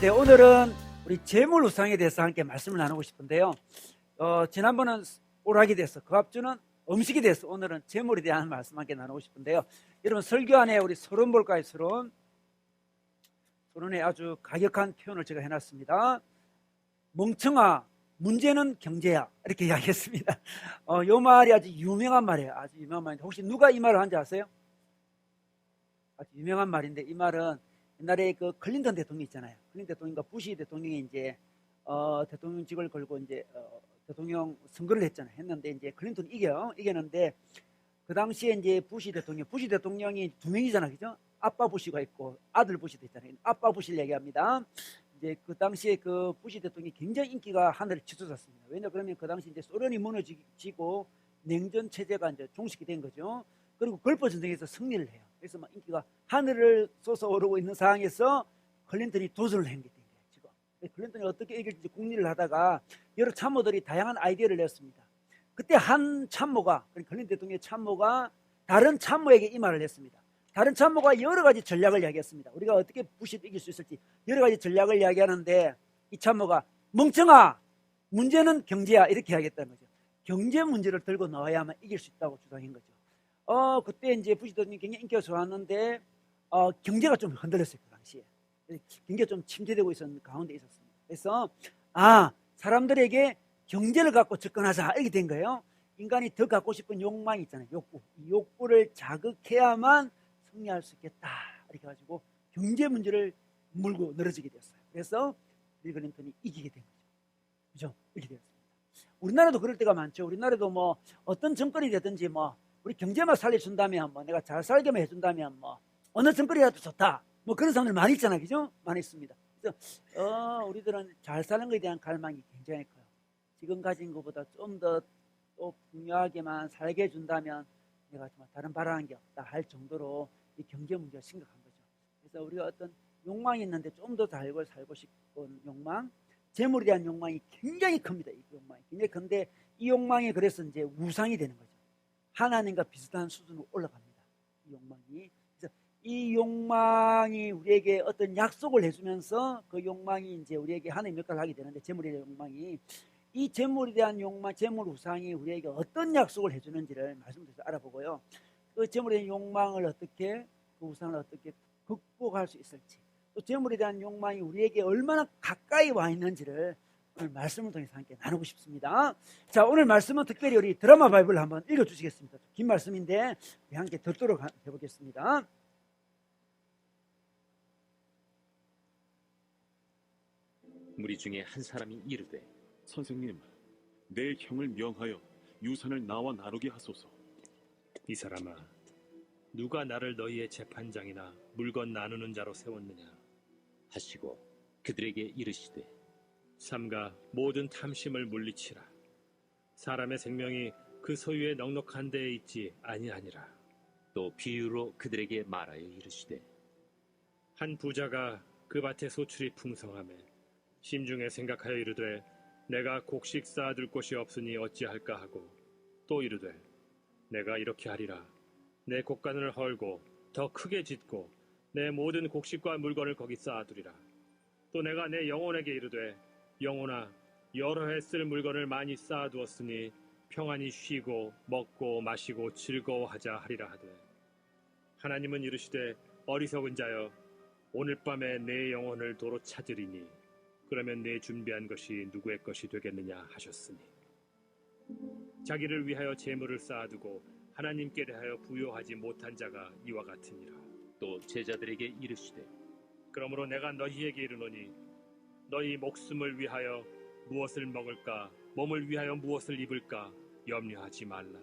네, 오늘은 우리 재물우상에 대해서 함께 말씀을 나누고 싶은데요. 지난번은 오락이 돼서 그 앞주는 음식이 돼서 오늘은 재물에 대한 말씀 함께 나누고 싶은데요. 여러분 설교 안에 우리 서론 볼까요? 서론에 아주 가격한 표현을 제가 해놨습니다. 멍청아, 문제는 경제야, 이렇게 이야기했습니다. 이 말이 아주 유명한 말이에요. 아주 유명한 말인데 혹시 누가 이 말을 한지 아세요? 아주 유명한 말인데 이 말은 옛날에 그 클린턴 대통령 있잖아요. 클린턴 대통령과 부시 대통령이 이제 대통령직을 걸고 이제 대통령 선거를 했는데 이제 클린턴이 이겼는데 그 당시에 이제 부시 대통령이 두 명이잖아요, 그죠? 아빠 부시가 있고 아들 부시도 있잖아요. 아빠 부시를 얘기합니다. 이제 그 당시에 그 부시 대통령이 굉장히 인기가 하늘을 치솟았습니다. 왜냐 그러면 그 당시 이제 소련이 무너지고 냉전 체제가 이제 종식이 된 거죠. 그리고 걸프 전쟁에서 승리를 해요. 그래서 막 인기가 하늘을 솟아오르고 있는 상황에서 클린턴이 도전을 한 게 된 거예요. 지금 클린턴이 어떻게 이길지 궁리를 하다가 여러 참모들이 다양한 아이디어를 냈습니다. 그때 한 참모가, 클린턴 대통령의 참모가 다른 참모에게 이 말을 했습니다. 다른 참모가 여러 가지 전략을 이야기했습니다. 우리가 어떻게 부시를 이길 수 있을지 여러 가지 전략을 이야기하는데 이 참모가 멍청아, 문제는 경제야, 이렇게 이야기했다는 거죠. 경제 문제를 들고 나와야만 이길 수 있다고 주장한 거죠. 그때 이제 부시 대통령이 굉장히 인기가 좋았는데 경제가 좀 흔들렸어요. 그 당시에 경제가 좀 침체되고 있었는 가운데 있었습니다. 그래서 사람들에게 경제를 갖고 접근하자, 이렇게 된 거예요. 인간이 더 갖고 싶은 욕망이 있잖아요. 욕구. 이 욕구를 자극해야만 승리할 수 있겠다, 이렇게 가지고 경제 문제를 물고 늘어지게 됐어요. 그래서 빌 클린턴이 이기게 된 거죠. 그죠? 이렇게 되었습니다. 우리나라도 그럴 때가 많죠. 우리나라도 뭐 어떤 정권이 되든지 뭐 우리 경제만 살려준다면, 뭐 내가 잘 살게만 해준다면 뭐 어느 정권이라도 좋다, 뭐 그런 사람들 많이 있잖아요, 그죠? 많이 있습니다. 그래서 우리들은 잘 사는 것에 대한 갈망이 굉장히 커요. 지금 가진 것보다 좀 더 또 풍요하게만 살게 해준다면 내가 정말 다른 바라는 게 없다 할 정도로 이 경제 문제가 심각한 거죠. 그래서 우리가 어떤 욕망이 있는데 좀 더 잘 살고 싶은 욕망, 재물에 대한 욕망이 굉장히 큽니다. 이 욕망이 굉장히 큰데 이 욕망이 그래서 이제 우상이 되는 거죠. 하나님과 비슷한 수준으로 올라갑니다. 이 욕망이. 그래서 이 욕망이 우리에게 어떤 약속을 해주면서 그 욕망이 이제 우리에게 하나님 역할을 하게 되는데, 재물에 대한 욕망이, 이 재물에 대한 욕망, 재물 우상이 우리에게 어떤 약속을 해주는지를 말씀드려서 알아보고요. 그 재물에 대한 욕망을 어떻게, 그 우상을 어떻게 극복할 수 있을지, 또 재물에 대한 욕망이 우리에게 얼마나 가까이 와 있는지를 오늘 말씀을 통해서 함께 나누고 싶습니다. 자, 오늘 말씀은 특별히 우리 드라마 바이블을 한번 읽어주시겠습니다. 긴 말씀인데 우리 함께 듣도록 해보겠습니다. 무리 중에 한 사람이 이르되, 선생님, 내 형을 명하여 유산을 나와 나누게 하소서. 이 사람아, 누가 나를 너희의 재판장이나 물건 나누는 자로 세웠느냐 하시고 그들에게 이르시되, 삼가 모든 탐심을 물리치라. 사람의 생명이 그 소유의 넉넉한 데에 있지 아니하니라. 또 비유로 그들에게 말하여 이르시되, 한 부자가 그 밭에 소출이 풍성하매 심중에 생각하여 이르되, 내가 곡식 쌓아둘 곳이 없으니 어찌할까 하고, 또 이르되, 내가 이렇게 하리라. 내 곡간을 헐고 더 크게 짓고 내 모든 곡식과 물건을 거기 쌓아두리라. 또 내가 내 영혼에게 이르되, 영혼아, 여러 해 쓸 물건을 많이 쌓아두었으니 평안히 쉬고 먹고 마시고 즐거워하자 하리라 하되, 하나님은 이르시되, 어리석은 자여, 오늘 밤에 내 영혼을 도로 찾으리니 그러면 내 준비한 것이 누구의 것이 되겠느냐 하셨으니, 자기를 위하여 재물을 쌓아두고 하나님께 대하여 부요하지 못한 자가 이와 같으니라. 또 제자들에게 이르시되, 그러므로 내가 너희에게 이르노니, 너희 목숨을 위하여 무엇을 먹을까, 몸을 위하여 무엇을 입을까 염려하지 말라.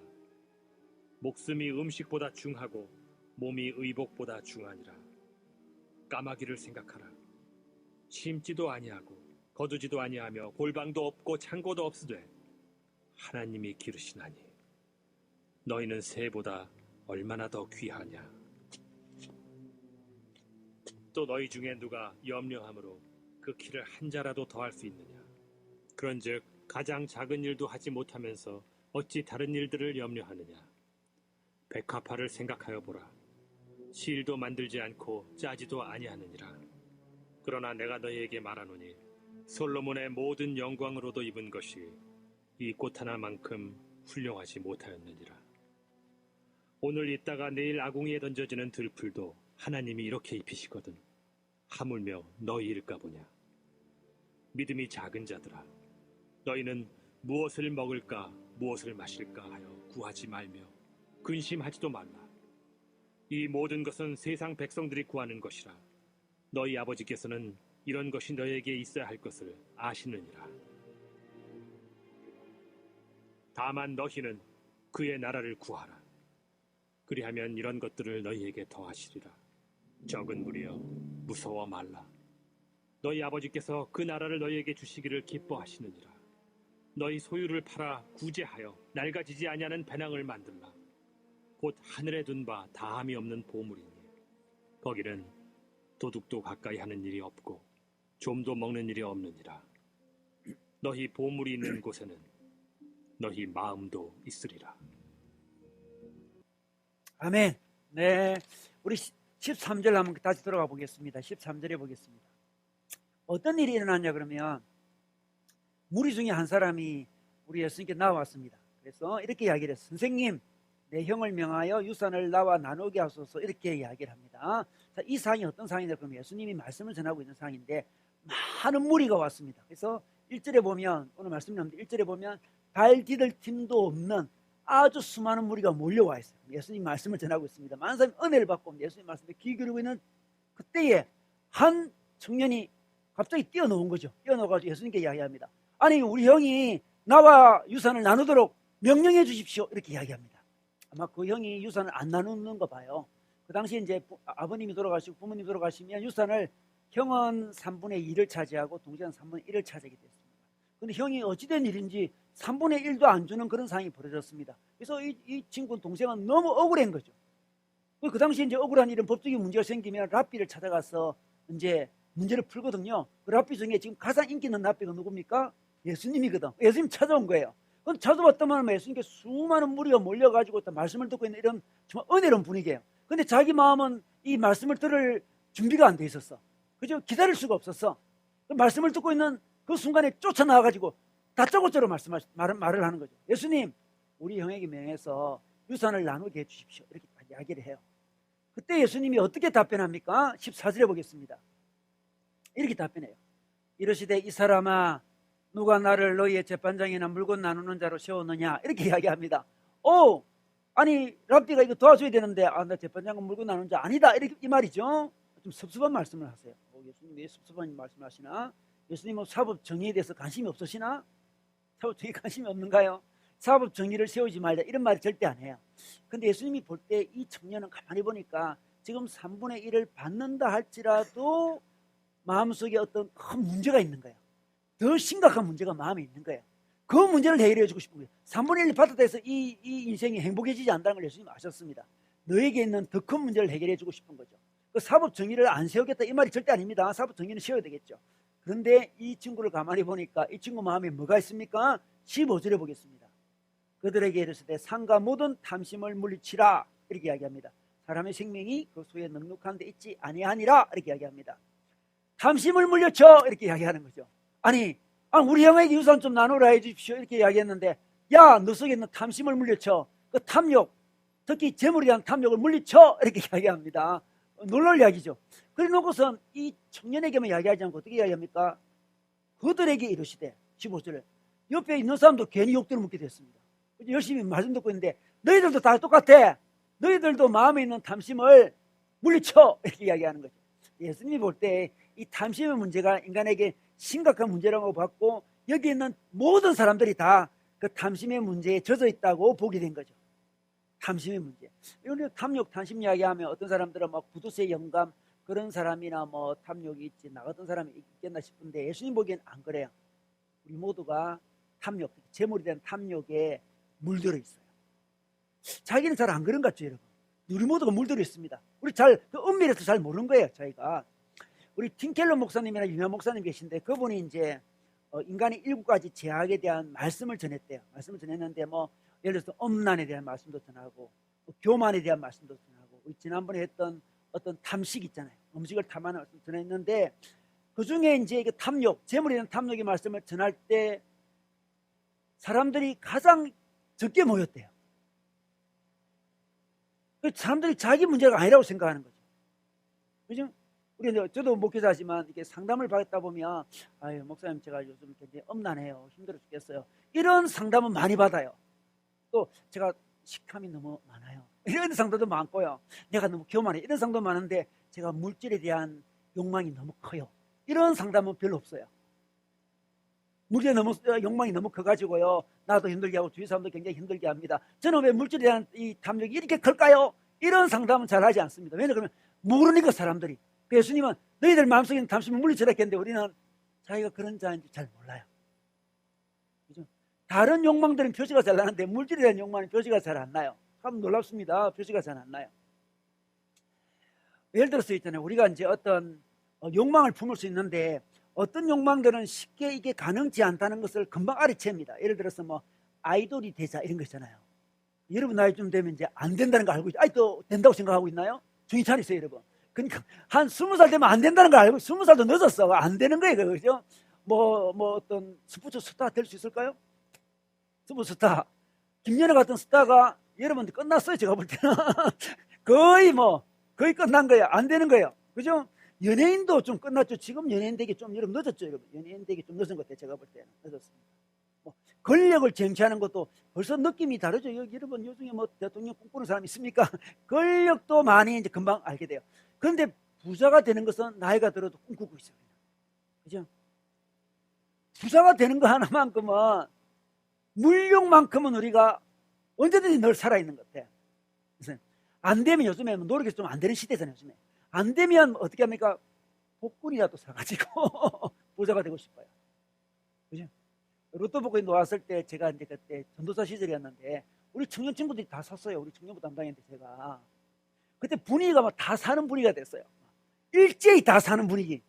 목숨이 음식보다 중하고 몸이 의복보다 중하니라. 까마귀를 생각하라. 심지도 아니하고 거두지도 아니하며 골방도 없고 창고도 없으되 하나님이 기르시나니 너희는 새보다 얼마나 더 귀하냐. 또 너희 중에 누가 염려함으로 그 키를 한 자라도 더할 수 있느냐. 그런즉 가장 작은 일도 하지 못하면서 어찌 다른 일들을 염려하느냐. 백합화를 생각하여 보라. 실도 만들지 않고 짜지도 아니하느니라. 그러나 내가 너희에게 말하노니 솔로몬의 모든 영광으로도 입은 것이 이 꽃 하나만큼 훌륭하지 못하였느니라. 오늘 있다가 내일 아궁이에 던져지는 들풀도 하나님이 이렇게 입히시거든 하물며 너희일까 보냐. 믿음이 작은 자들아, 너희는 무엇을 먹을까 무엇을 마실까 하여 구하지 말며 근심하지도 말라. 이 모든 것은 세상 백성들이 구하는 것이라. 너희 아버지께서는 이런 것이 너희에게 있어야 할 것을 아시느니라. 다만 너희는 그의 나라를 구하라. 그리하면 이런 것들을 너희에게 더하시리라. 적은 무리여, 무서워 말라. 너희 아버지께서 그 나라를 너희에게 주시기를 기뻐하시느니라. 너희 소유를 팔아 구제하여 낡아지지 아니하는 배낭을 만들라. 곧 하늘에 둔 바 다함이 없는 보물이니 거기는 도둑도 가까이 하는 일이 없고 좀도 먹는 일이 없느니라. 너희 보물이 있는 곳에는 너희 마음도 있으리라. 아멘. 네, 우리 13절 한번 다시 들어가 보겠습니다. 13절에 보겠습니다. 어떤 일이 일어났냐 그러면 무리 중에 한 사람이 우리 예수님께 나왔습니다. 그래서 이렇게 이야기를 했어요. 선생님, 내 형을 명하여 유산을 나와 나누게 하소서, 이렇게 이야기를 합니다. 자, 이 상황이 어떤 상황이냐 그러면 예수님이 말씀을 전하고 있는 상황인데 많은 무리가 왔습니다. 그래서 1절에 보면, 오늘 말씀 나오는데 1절에 보면 발 디딜 틈도 없는 아주 수많은 무리가 몰려와 있어요. 예수님 말씀을 전하고 있습니다. 많은 사람이 은혜를 받고 예수님 말씀에 귀 기울이고 있는 그때에 한 청년이 갑자기 뛰어놓은 거죠. 뛰어놓아가지고 예수님께 이야기합니다. 아니, 우리 형이 나와 유산을 나누도록 명령해 주십시오, 이렇게 이야기합니다. 아마 그 형이 유산을 안 나누는 거 봐요. 그 당시에 이제 아버님이 돌아가시고 부모님이 돌아가시면 유산을 형은 3분의 2를 차지하고 동생은 3분의 1을 차지하게 됐습니다. 근데 형이 어찌된 일인지 3분의 1도 안 주는 그런 상황이 벌어졌습니다. 그래서 이 친구 동생은 너무 억울한 거죠. 그 당시에 이제 억울한 일은 법적인 문제가 생기면 랍비를 찾아가서 이제 문제를 풀거든요. 그 랍비 중에 지금 가장 인기 있는 랍비가 누굽니까? 예수님이거든. 예수님 찾아온 거예요. 그럼 찾아왔더만 예수님께 수많은 무리가 몰려가지고 말씀을 듣고 있는 이런 정말 은혜로운 분위기예요. 근데 자기 마음은 이 말씀을 들을 준비가 안 돼 있었어. 그죠? 기다릴 수가 없었어. 그 말씀을 듣고 있는 그 순간에 쫓아나와가지고 다짜고짜로 말을 하는 거죠. 예수님, 우리 형에게 명해서 유산을 나누게 해주십시오, 이렇게 이야기를 해요. 그때 예수님이 어떻게 답변합니까? 14절에 보겠습니다. 이렇게 답변해요. 이르시되 이 사람아, 누가 나를 너희의 재판장이나 물건 나누는 자로 세웠느냐, 이렇게 이야기합니다. 아니 랍비가 이거 도와줘야 되는데 나 재판장은 물건 나누는 자 아니다, 이렇게 이 말이죠. 좀 섭섭한 말씀을 하세요. 예수님이 왜 섭섭한 말씀을 하시나? 예수님은 사법 정의에 대해서 관심이 없으시나? 사법 정의에 관심이 없는가요? 사법 정의를 세우지 말자, 이런 말을 절대 안 해요. 근데 예수님이 볼 때 이 청년은 가만히 보니까 지금 3분의 1을 받는다 할지라도 마음속에 어떤 큰 문제가 있는 거예요. 더 심각한 문제가 마음에 있는 거예요. 그 문제를 해결해 주고 싶은 거예요. 3분의 1을 받았다 해서 이 인생이 행복해지지 않는다는 걸 예수님이 아셨습니다. 너에게 있는 더 큰 문제를 해결해 주고 싶은 거죠. 그 사법 정의를 안 세우겠다, 이 말이 절대 아닙니다. 사법 정의는 세워야 되겠죠. 그런데 이 친구를 가만히 보니까 이 친구 마음에 뭐가 있습니까? 15절에 보겠습니다. 그들에게 이르시되 상과 모든 탐심을 물리치라, 이렇게 이야기합니다. 사람의 생명이 그 수에 넉넉한 데 있지 아니하니라, 이렇게 이야기합니다. 탐심을 물려쳐, 이렇게 이야기하는 거죠. 아니 우리 형에게 유산 좀 나누라 해주십시오, 이렇게 이야기했는데, 야, 너 속에 있는 탐심을 물려쳐, 그 탐욕, 특히 재물에 대한 탐욕을 물리쳐, 이렇게 이야기합니다. 놀랄 이야기죠. 그래 놓고선 이 청년에게만 이야기하지 않고 어떻게 이야기합니까? 그들에게 이르시되, 15절에 옆에 있는 사람도 괜히 욕들을 묻게 됐습니다. 열심히 말씀 듣고 있는데 너희들도 다 똑같아. 너희들도 마음에 있는 탐심을 물리쳐, 이렇게 이야기하는 거죠. 예수님이 볼 때 이 탐심의 문제가 인간에게 심각한 문제라고 봤고, 여기 있는 모든 사람들이 다 그 탐심의 문제에 젖어 있다고 보게 된 거죠. 탐심의 문제. 이런 탐욕, 탐심 이야기하면 어떤 사람들은 막 구두쇠 영감, 그런 사람이나 뭐 탐욕이 있지, 나 같은 사람이 있겠나 싶은데 예수님 보기엔 안 그래요. 우리 모두가 탐욕, 재물에 대한 탐욕에 물들어 있어요. 자기는 잘 안 그런 것 같죠, 여러분? 우리 모두가 물들어 있습니다. 우리 그 은밀해서 잘 모르는 거예요, 저희가. 우리 팀켈러 목사님이나 유명 목사님 계신데, 그분이 이제 인간의 7가지 죄악에 대한 말씀을 전했대요. 말씀을 전했는데 예를 들어서 엄란에 대한 말씀도 전하고, 교만에 대한 말씀도 전하고, 우리 지난번에 했던 어떤 탐식 있잖아요. 음식을 탐하는 말씀 전했는데, 그 중에 이제 이게 탐욕, 재물에 대한 탐욕의 말씀을 전할 때 사람들이 가장 적게 모였대요. 사람들이 자기 문제가 아니라고 생각하는 거죠. 그죠? 우리 저도 목회자지만 이렇게 상담을 받다 보면, 아유, 목사님, 제가 요즘 굉장히 엄난해요. 힘들어 죽겠어요. 이런 상담은 많이 받아요. 또 제가 식탐이 너무 많아요. 이런 상담도 많고요. 내가 너무 교만해. 이런 상담도 많은데 제가 물질에 대한 욕망이 너무 커요. 이런 상담은 별로 없어요. 물질에 너무 욕망이 너무 커가지고요. 나도 힘들게 하고 주위 사람도 굉장히 힘들게 합니다. 저는 왜 물질에 대한 이 탐욕이 이렇게 클까요? 이런 상담은 잘 하지 않습니다. 왜냐하면 모르니까 사람들이. 예수님은 너희들 마음속에 있는 탐심을 물리쳐라 했는데 우리는 자기가 그런 자인지 잘 몰라요. 그죠? 다른 욕망들은 표시가 잘 나는데 물질에 대한 욕망은 표시가 잘 안 나요. 참 놀랍습니다. 표시가 잘 안 나요. 예를 들어서 있잖아요. 우리가 이제 어떤 욕망을 품을 수 있는데 어떤 욕망들은 쉽게 이게 가능치 않다는 것을 금방 알아챕니다. 예를 들어서 뭐 아이돌이 되자 이런 거 있잖아요. 여러분 나이쯤 되면 이제 안 된다는 걸 알고 있죠. 아직도 된다고 생각하고 있나요? 정신 차리세요, 여러분. 그러니까 한 20살 되면 안 된다는 걸 알고 20살도 늦었어. 안 되는 거예요, 그죠? 뭐 어떤 스포츠 스타 될 수 있을까요? 스포츠 스타. 김연아 같은 스타가 여러분들 끝났어요, 제가 볼 때는. 거의 끝난 거예요. 안 되는 거예요. 그죠? 연예인도 좀 끝났죠. 지금 연예인 되기 좀 여러분 늦었죠, 여러분. 연예인 되기 좀 늦은 것 같아요, 제가 볼 때는. 늦었습니다. 권력을 쟁취하는 것도 벌써 느낌이 다르죠. 여러분 요즘에 뭐 대통령 꿈꾸는 사람 있습니까? 권력도 많이 이제 금방 알게 돼요. 그런데 부자가 되는 것은 나이가 들어도 꿈꾸고 있어요. 그죠? 부자가 되는 거 하나만큼은 물욕만큼은 우리가 언제든지 늘 살아있는 것 같아요. 그래서 안 되면 요즘에 노력해서 좀 안 되는 시대잖아요. 요즘에 안 되면 어떻게 합니까? 복권이라도 사가지고 부자가 되고 싶어요. 그죠? 로또 복권이 나왔을 때 제가 이제 그때 전도사 시절이었는데 우리 청년 친구들이 다 샀어요. 우리 청년부 담당했는데 제가 그때 분위기가 막 다 사는 분위기가 됐어요. 일제히 다 사는 분위기.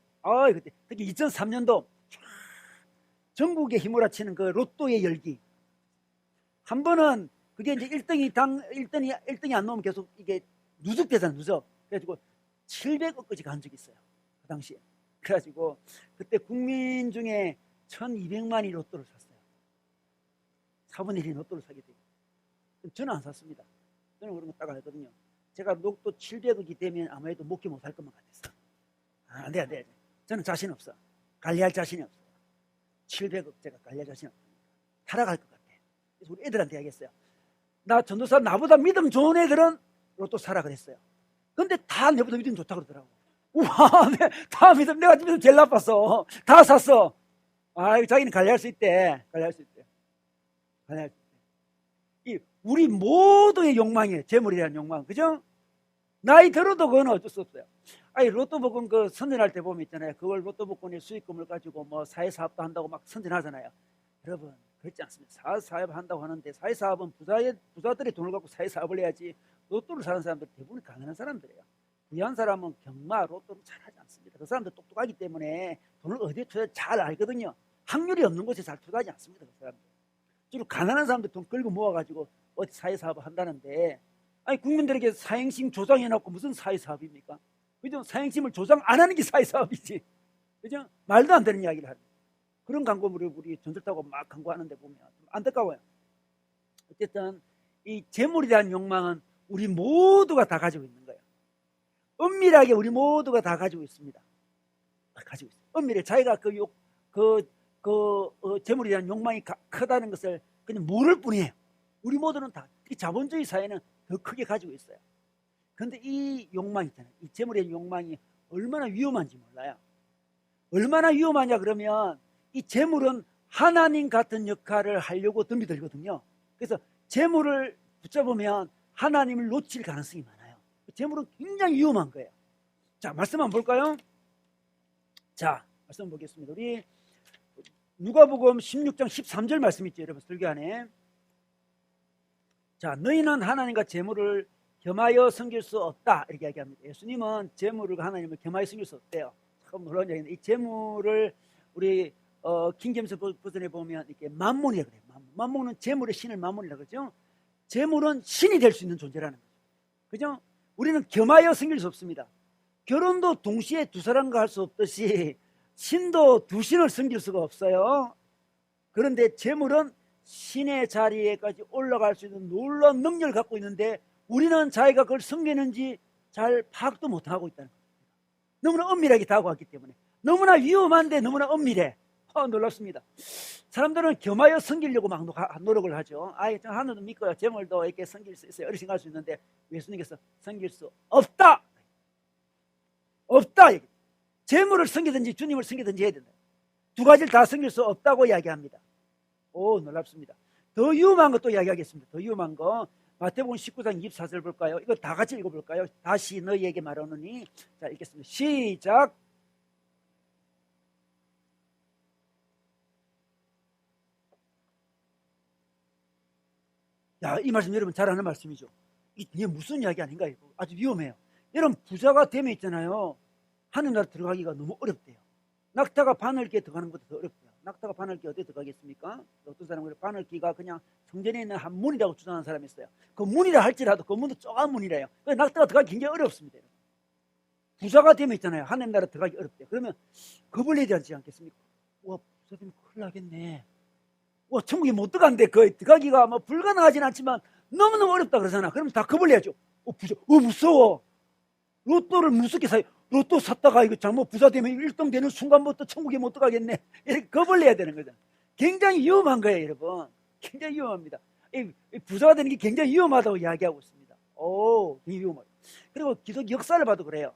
그때 특히 2003년도 전국에 휘몰아치는 그 로또의 열기. 한 번은 그게 이제 1등이 안 나오면 계속 이게 누적되잖아요. 누적. 그래가지고 700억까지 간 적이 있어요. 그 당시에. 그래가지고 그때 국민 중에 1200만이 로또를 샀어요. 4분의 1이 로또를 사게 되고. 저는 안 샀습니다. 저는 그런 거 딱 알거든요. 제가 로또 700억이 되면 아무래도 목회 못할 것만 같았어. 안 돼. 저는 자신 없어. 관리할 자신이 없어. 700억 제가 관리할 자신이 없어. 타락할 것 같아. 그래서 우리 애들한테 얘기했어요. 나 전도사 나보다 믿음 좋은 애들은 로또 사라 그랬어요. 근데 다 내보다 믿음 좋다 그러더라고. 우와, 다 믿음, 내가 믿음 제일 나빴어. 다 샀어. 자기는 관리할 수 있대. 관리할 수 있대. 우리 모두의 욕망이에요. 재물에 대한 욕망. 그죠? 나이 들어도 그건 어쩔 수 없어요. 로또 복권 그 선전할 때 보면 있잖아요. 그걸 로또 복권의 수익금을 가지고 뭐 사회사업도 한다고 막 선전하잖아요. 여러분, 그렇지 않습니다. 사회사업 한다고 하는데 사회사업은 부자들이 돈을 갖고 사회사업을 해야지 로또를 사는 사람들 대부분 가난한 사람들이에요. 부유한 사람은 경마, 로또를 잘하지 않습니다. 그 사람들 똑똑하기 때문에 돈을 어디에 투자할지 잘 알거든요. 확률이 없는 곳에 잘 투자하지 않습니다. 그 사람들. 주로 가난한 사람들 돈 끌고 모아가지고 어디 사회사업을 한다는데 국민들에게 사행심 조장해놓고 무슨 사회사업입니까? 그죠? 사행심을 조장 안 하는 게 사회사업이지. 그죠? 말도 안 되는 이야기를 하는 그런 광고물을 우리 전설 타고 막 광고하는데 보면 좀 안타까워요. 어쨌든 이 재물에 대한 욕망은 우리 모두가 다 가지고 있는 거예요. 은밀하게 우리 모두가 다 가지고 있습니다. 가지고 있어요. 은밀하게 자기가 재물에 대한 욕망이 크다는 것을 그냥 모를 뿐이에요. 우리 모두는 다, 특히 자본주의 사회는 더 크게 가지고 있어요. 그런데 이 욕망 있잖아요. 이 재물에 대한 욕망이 얼마나 위험한지 몰라요. 얼마나 위험하냐 그러면 이 재물은 하나님 같은 역할을 하려고 덤비들거든요. 그래서 재물을 붙잡으면 하나님을 놓칠 가능성이 많아요. 재물은 굉장히 위험한 거예요. 자, 말씀 한번 볼까요? 자, 말씀 보겠습니다. 우리 누가복음 16장 13절 말씀 있죠, 여러분. 설교 안에. 자, 너희는 하나님과 재물을 겸하여 섬길 수 없다 이렇게 이야기합니다. 예수님은 재물과 하나님을 겸하여 섬길 수 없대요. 참 놀라운 얘기인데 이 재물을 우리 킹제임스 버전에 보면 이렇게 만몬이라 그래요. 만몬은 재물의 신을 만몬이라 그러죠. 재물은 신이 될 수 있는 존재라는 거죠. 그죠? 우리는 겸하여 섬길 수 없습니다. 결혼도 동시에 두 사람과 할 수 없듯이 신도 두 신을 섬길 수가 없어요. 그런데 재물은 신의 자리에까지 올라갈 수 있는 놀라운 능력을 갖고 있는데 우리는 자기가 그걸 섬기는지 잘 파악도 못하고 있다는 겁니다. 너무나 은밀하게 다가왔기 때문에. 너무나 위험한데 너무나 은밀해. 놀랍습니다. 사람들은 겸하여 섬기려고 막 노력을 하죠. 아예 하늘도 믿고요. 재물도 이렇게 섬길 수 있어요. 이렇게 생각할 수 있는데 예수님께서 섬길 수 없다. 없다. 재물을 섬기든지 주님을 섬기든지 해야 된다. 두 가지를 다 섬길 수 없다고 이야기합니다. 오, 놀랍습니다. 더 위험한 것도 이야기하겠습니다. 더 위험한 거 마태복음 19장 24절 볼까요? 이거 다 같이 읽어볼까요? 다시 너희에게 말하노니. 자, 읽겠습니다. 시작. 야, 이 말씀 여러분 잘 아는 말씀이죠. 이게 무슨 이야기 아닌가? 이거 아주 위험해요. 여러분 부자가 되면 있잖아요. 하늘나라 들어가기가 너무 어렵대요. 낙타가 바늘기에 들어가는 것도 더 어렵대요. 낙타가 바늘기에 어디에 들어가겠습니까? 어떤 사람은 바늘기가 그냥 성전에 있는 한 문이라고 주장하는 사람이 있어요. 그 문이라 할지라도 그 문도 조그만 문이래요. 그래서 낙타가 들어가기 굉장히 어렵습니다. 부자가 되면 있잖아요. 하늘나라 들어가기 어렵대요. 그러면 겁을 내지 않지 않겠습니까? 와, 부자 되면 큰일 나겠네. 와, 천국에 못 들어간대. 거의 들어가기가 뭐 불가능하진 않지만 너무너무 어렵다 그러잖아. 그러면 다 겁을 내야죠. 부자, 무서워. 로또를 무섭게 사요. 로또 샀다가 이거 잘못 부자 되면 1등 되는 순간부터 천국에 못 들어가겠네. 이렇게 겁을 내야 되는 거죠. 굉장히 위험한 거예요, 여러분. 굉장히 위험합니다. 이 부자가 되는 게 굉장히 위험하다고 이야기하고 있습니다. 오, 굉장히 위험하죠. 그리고 기독 역사를 봐도 그래요.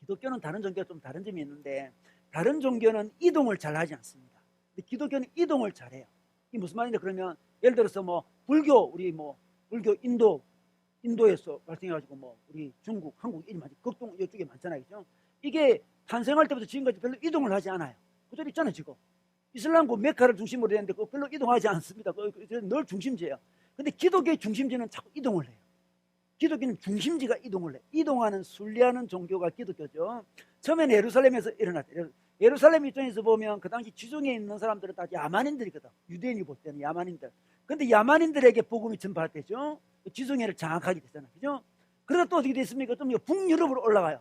기독교는 다른 종교가 좀 다른 점이 있는데 다른 종교는 이동을 잘 하지 않습니다. 근데 기독교는 이동을 잘해요. 이게 무슨 말인데 그러면 예를 들어서 뭐 불교 우리 뭐 불교 인도에서 발생해가지고 뭐 우리 중국, 한국 이리 많지 극동 이쪽에 많잖아요, 그죠? 이게 탄생할 때부터 지금까지 별로 이동을 하지 않아요. 그대로 있잖아요, 지금. 이슬람교 메카를 중심으로 했는데 그거 별로 이동하지 않습니다. 늘 중심지예요. 근데 기독교의 중심지는 자꾸 이동을 해요. 기독교는 중심지가 이동을 해. 이동하는 순리하는 종교가 기독교죠. 처음에는 예루살렘에서 일어났대요. 예루살렘 입장에서 보면 그 당시 지중해에 있는 사람들은 다 야만인들이거든. 유대인이 볼 때는 야만인들. 근데 야만인들에게 복음이 전파되죠. 지중해를 장악하게 되잖아요. 그죠? 그러다 또 어떻게 됐습니까? 좀 북유럽으로 올라가요.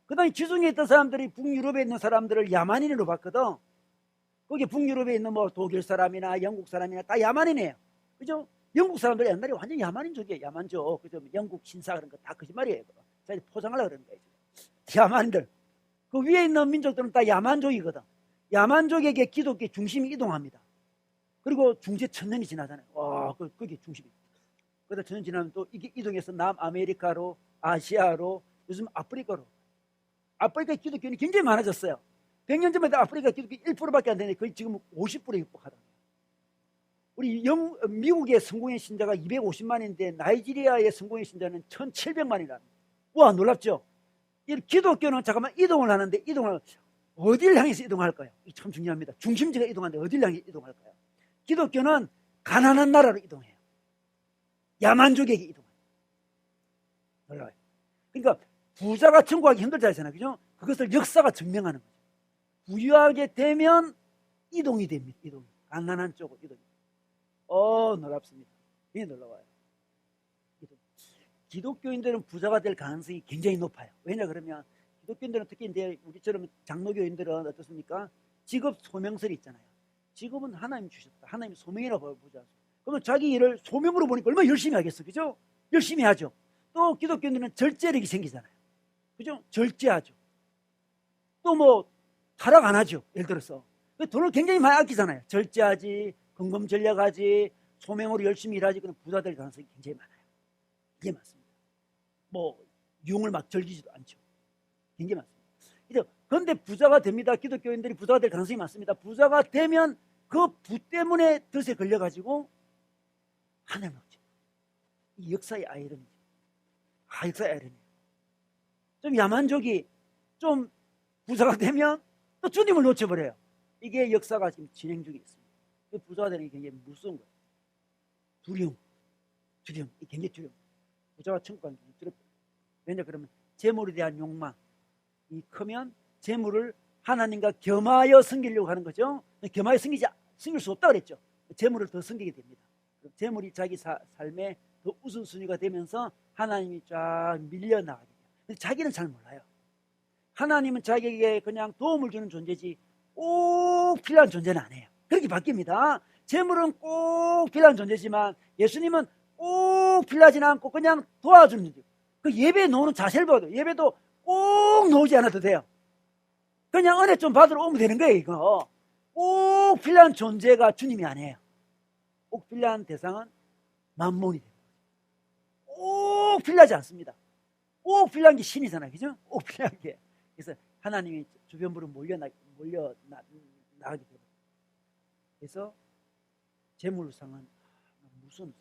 그 당시 지중해에 있던 사람들이 북유럽에 있는 사람들을 야만인으로 봤거든. 거기 북유럽에 있는 뭐 독일 사람이나 영국 사람이나 다 야만인이에요. 그죠? 영국 사람들이 옛날에 완전 야만인족이에요. 야만족. 그죠? 영국 신사 그런 거 다 거짓말이에요. 자, 포장하려고 그러는 거예요. 야만인들. 그 위에 있는 민족들은 다 야만족이거든. 야만족에게 기독교 중심이 이동합니다. 그리고 중세 천년이 지나잖아요. 와, 그게 중심이. 그러다 천년 지나면 또 이게 이동해서 남아메리카로, 아시아로, 요즘 아프리카로. 아프리카 기독교는 굉장히 많아졌어요. 100년 전만 해도 아프리카 기독교 1%밖에 안 되는데 거의 지금 50%에 육박하다. 우리 미국의 성공의 신자가 250만인데 나이지리아의 성공의 신자는 1700만이랍니다. 와, 놀랍죠? 이 기독교는 잠깐만 이동을 하는데 이동을 어디를 향해서 이동할까요? 이게 참 중요합니다. 중심지가 이동하는데 어디를 향해 이동할까요? 기독교는 가난한 나라로 이동해요. 야만족에게 이동해요. 놀라워요. 그러니까 부자가 천국하기 힘들다 했잖아요. 그죠? 그것을 역사가 증명하는 거죠. 부유하게 되면 이동이 됩니다. 이동이. 가난한 쪽으로 이동이. 놀랍습니다. 이게 놀라워요. 기독교인들은 부자가 될 가능성이 굉장히 높아요. 왜냐 그러면 기독교인들은 특히 이제 우리처럼 장로교인들은 어떻습니까? 직업 소명설이 있잖아요. 직업은 하나님 주셨다. 하나님 소명이라고 보지 않습니까? 그러면 자기 일을 소명으로 보니까 얼마나 열심히 하겠어. 그죠? 열심히 하죠. 또 기독교인들은 절제력이 생기잖아요. 그죠? 절제하죠. 또 뭐 타락 안 하죠. 예를 들어서 돈을 굉장히 많이 아끼잖아요. 절제하지, 근검 전략하지, 소명으로 열심히 일하지. 그럼 부자 될 가능성이 굉장히 많아요. 이게 맞습니다. 뭐 유흥을 막 즐기지도 않죠. 굉장히 많습니다. 그런데 부자가 됩니다. 기독교인들이 부자가 될 가능성이 많습니다. 부자가 되면 그 부 때문에 덫에 걸려가지고 하늘 먹죠. 이 역사의 아이러니죠. 역사의 아이러니. 좀 야만족이 좀 부자가 되면 또 주님을 놓쳐버려요. 이게 역사가 지금 진행 중에 있습니다. 부자가 되는 게 굉장히 무서운 거예요. 두려움. 이게 굉장히 두려움. 부자가 천국 가는 게 두렵다. 왜냐 그러면 재물에 대한 욕망이 크면 재물을 하나님과 겸하여 섬기려고 하는 거죠. 겸하여 섬길 수 없다 그랬죠. 재물을 더 섬기게 됩니다. 재물이 자기 삶의 더 우선순위가 되면서 하나님이 쫙 밀려나가게 돼요. 근데 자기는 잘 몰라요. 하나님은 자기에게 그냥 도움을 주는 존재지 꼭 필요한 존재는 아니에요. 그렇게 바뀝니다. 재물은 꼭 필요한 존재지만 예수님은 꼭 필요하지는 않고 그냥 도와주는 존재. 그 예배 놓는 자세를 봐도 예배도 꼭 놓지 않아도 돼요. 그냥 은혜 좀 받으러 오면 되는 거예요. 이거 꼭 필요한 존재가 주님이 아니에요. 꼭 필요한 대상은 만몬이 돼요. 꼭 필요하지 않습니다. 꼭 필요한 게 신이잖아요. 그죠? 꼭 필요한 게. 그래서 하나님이 주변부로 나가게 되고. 그래서 재물상은 무슨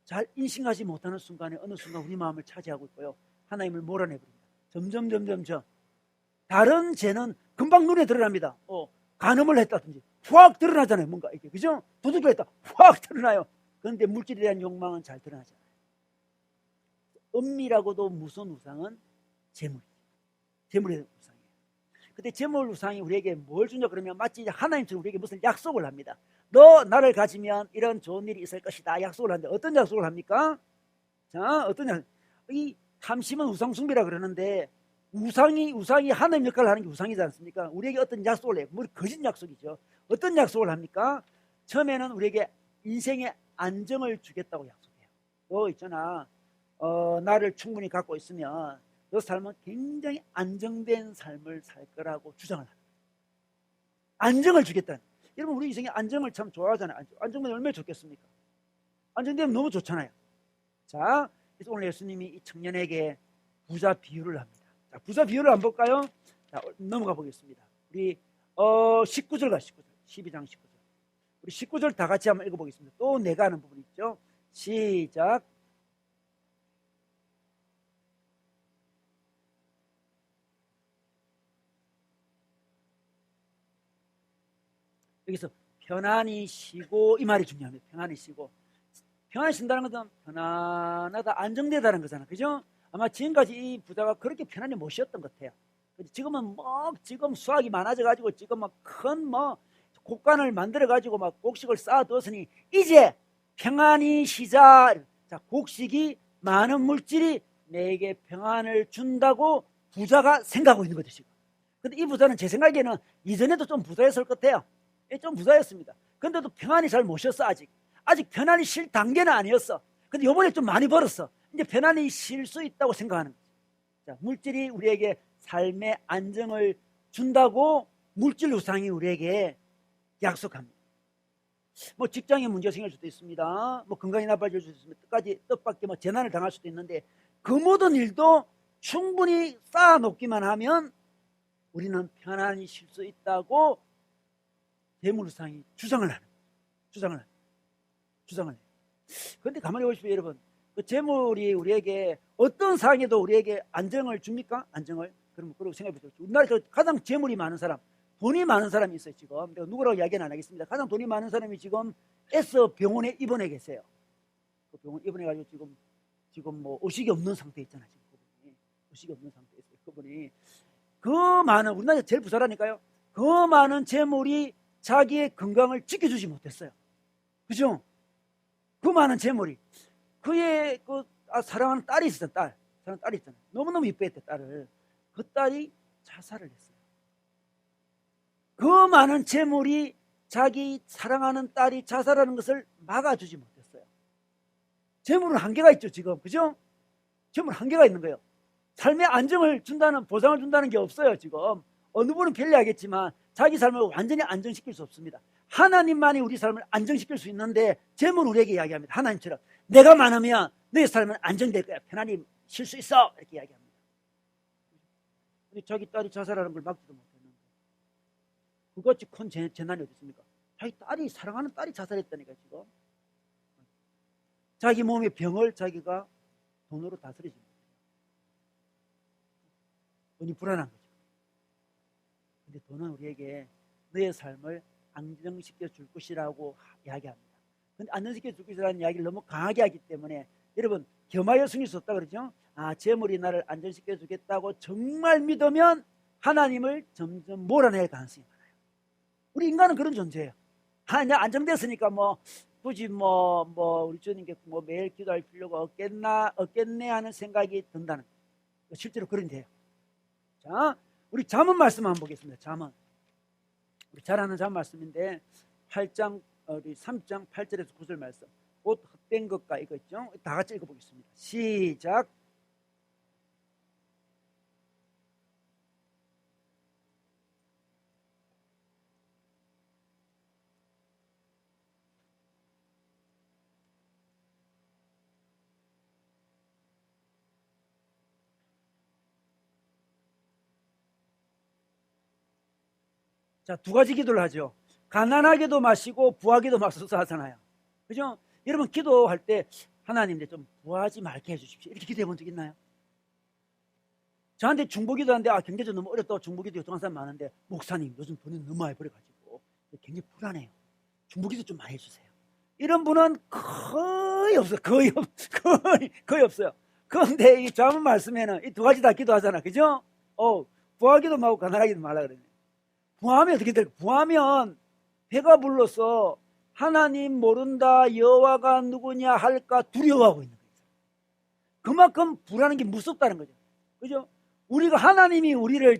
잘 인식하지 못하는 순간에 어느 순간 우리 마음을 차지하고 있고요. 하나님을 몰아내버립니다. 점점 다른 죄는 금방 눈에 드러납니다. 간음을 했다든지 확 드러나잖아요. 뭔가 이렇게 그죠? 도둑을 했다 확 드러나요. 그런데 물질에 대한 욕망은 잘 드러나잖아요. 은밀하고도 무서운 우상은 재물이에요. 재물의 우상이에요. 근데 재물 우상이 우리에게 뭘 주냐 그러면 마치 하나님처럼 우리에게 무슨 약속을 합니다. 너 나를 가지면 이런 좋은 일이 있을 것이다 약속을 하는데 어떤 약속을 합니까? 자, 어떤 약속? 이 탐심은 우상숭배라 그러는데 우상이 하나님 역할을 하는 게 우상이지 않습니까? 우리에게 어떤 약속을 해요. 뭐 거짓 약속이죠. 어떤 약속을 합니까? 처음에는 우리에게 인생의 안정을 주겠다고 약속해요. 너 있잖아. 나를 충분히 갖고 있으면 너 삶은 굉장히 안정된 삶을 살 거라고 주장을 합니다. 안정을 주겠다는. 여러분 우리 인생에 안정을 참 좋아하잖아요. 안정되면 얼마나 좋겠습니까? 안정되면 너무 좋잖아요. 자, 그래서 오늘 예수님이 이 청년에게 부자 비유를 합니다. 자, 부자 비유를 한번 볼까요? 자, 넘어가 보겠습니다. 우리 19절 가 19절. 12장 19절. 우리 19절 다 같이 한번 읽어보겠습니다. 또 내가 하는 부분 있죠. 시작. 여기서 편안히 쉬고 이 말이 중요합니다. 편안히 쉬고. 편안히 쉰다는 것은 편안하다, 안정되다는 거잖아요. 그죠? 아마 지금까지 이 부자가 그렇게 편안히 못 쉬었던 것 같아요. 지금은 지금 수확이 많아져가지고 지금 큰 곡간을 만들어가지고 곡식을 쌓아두었으니 이제 평안히 쉬자. 자, 곡식이 많은 물질이 내게 평안을 준다고 부자가 생각하고 있는 거죠, 지금. 근데 이 부자는 제 생각에는 이전에도 좀 부자였을 것 같아요. 좀 부자였습니다. 근데도 평안히 잘 못 쉬었어, 아직 편안히 쉴 단계는 아니었어. 근데 요번에 좀 많이 벌었어. 이제 편안히 쉴 수 있다고 생각하는 거죠. 자, 물질이 우리에게 삶의 안정을 준다고 물질 우상이 우리에게 약속합니다. 직장에 문제가 생길 수도 있습니다. 건강이 나빠질 수도 있습니다. 뜻밖의 재난을 당할 수도 있는데 그 모든 일도 충분히 쌓아놓기만 하면 우리는 편안히 쉴 수 있다고 재물우상이 주장을 해요. 그런데 가만히 보십시오, 여러분. 그 재물이 우리에게 어떤 상황에도 우리에게 안정을 줍니까? 안정을? 그리고 생각해 보세요. 우리나라에서 가장 재물이 많은 사람, 돈이 많은 사람이 있어요, 지금. 내가 누구라고 이야기는 안 하겠습니다. 가장 돈이 많은 사람이 지금 병원에 입원해 계세요. 그 병원 입원해가지고 지금 의식이 없는 상태에 있잖아요. 지금 그분이. 의식이 없는 상태에 있어요. 그분이. 우리나라에서 제일 부자라니까요. 그 많은 재물이 자기의 건강을 지켜주지 못했어요. 그죠? 그 많은 재물이. 그의 사랑하는 딸이 있었잖아요. 사랑하는 딸이 있잖아요. 너무너무 이뻐했대, 딸을. 그 딸이 자살을 했어요. 그 많은 재물이 자기 사랑하는 딸이 자살하는 것을 막아주지 못했어요. 재물은 한계가 있죠, 지금. 그죠? 재물 한계가 있는 거예요. 삶의 안정을 준다는, 보상을 준다는 게 없어요, 지금. 어느 분은 편리하겠지만 자기 삶을 완전히 안정시킬 수 없습니다. 하나님만이 우리 삶을 안정시킬 수 있는데 재물은 우리에게 이야기합니다. 하나님처럼 내가 많으면 너의 삶은 안정될 거야. 편안히 쉴 수 있어. 이렇게 이야기합니다. 근데 자기 딸이 자살하는 걸 막지도 못했는데 그것이 큰 재난이 어디 있습니까? 사랑하는 딸이 자살했다니까 지금. 자기 몸의 병을 자기가 돈으로 다스리지 못해요. 돈이 불안한 거죠. 근데 돈은 우리에게 너의 삶을 안정시켜 줄 것이라고 이야기합니다. 근데 안정시켜 줄 것이라는 이야기를 너무 강하게 하기 때문에 여러분 겸하여 숨길 수 없다 그러죠. 재물이 나를 안정시켜 주겠다고 정말 믿으면 하나님을 점점 몰아낼 가능성이 많아요. 우리 인간은 그런 존재예요. 내가 안정됐으니까 굳이 우리 주님께 매일 기도할 필요가 없겠네 하는 생각이 든다는 거예요. 실제로 그런 데요. 자, 우리 잠언 말씀 한번 보겠습니다. 잠언. 우리 잘 아는 잠언 말씀인데 8장 우리 3장 8절에서 9절 말씀. 곧 헛된 것과 이거 있죠? 다 같이 읽어보겠습니다. 시작. 자, 두 가지 기도를 하죠. 가난하게도 마시고 부하게도 마소서 하잖아요. 그죠? 여러분 기도할 때 하나님 좀 부하지 말게 해주십시오. 이렇게 기도해 본 적 있나요? 저한테 중보기도 하는데 경제적으로 너무 어렵다고 중보기도 요청한 사람 많은데 목사님 요즘 돈이 너무 많이 벌어가지고 굉장히 불안해요. 중보기도 좀 많이 해주세요. 이런 분은 거의 없어요. 거의 없어요. 그런데 이 잠언 말씀에는 이 두 가지 다 기도하잖아. 그죠? 부하기도 말고 가난하기도 말라 그러네. 부하면 어떻게 될까? 부하면 배가 불러서 하나님 모른다 여호와가 누구냐 할까 두려워하고 있는 거예요. 그만큼 불하는 게 무섭다는 거죠. 그죠? 우리가 하나님이 우리를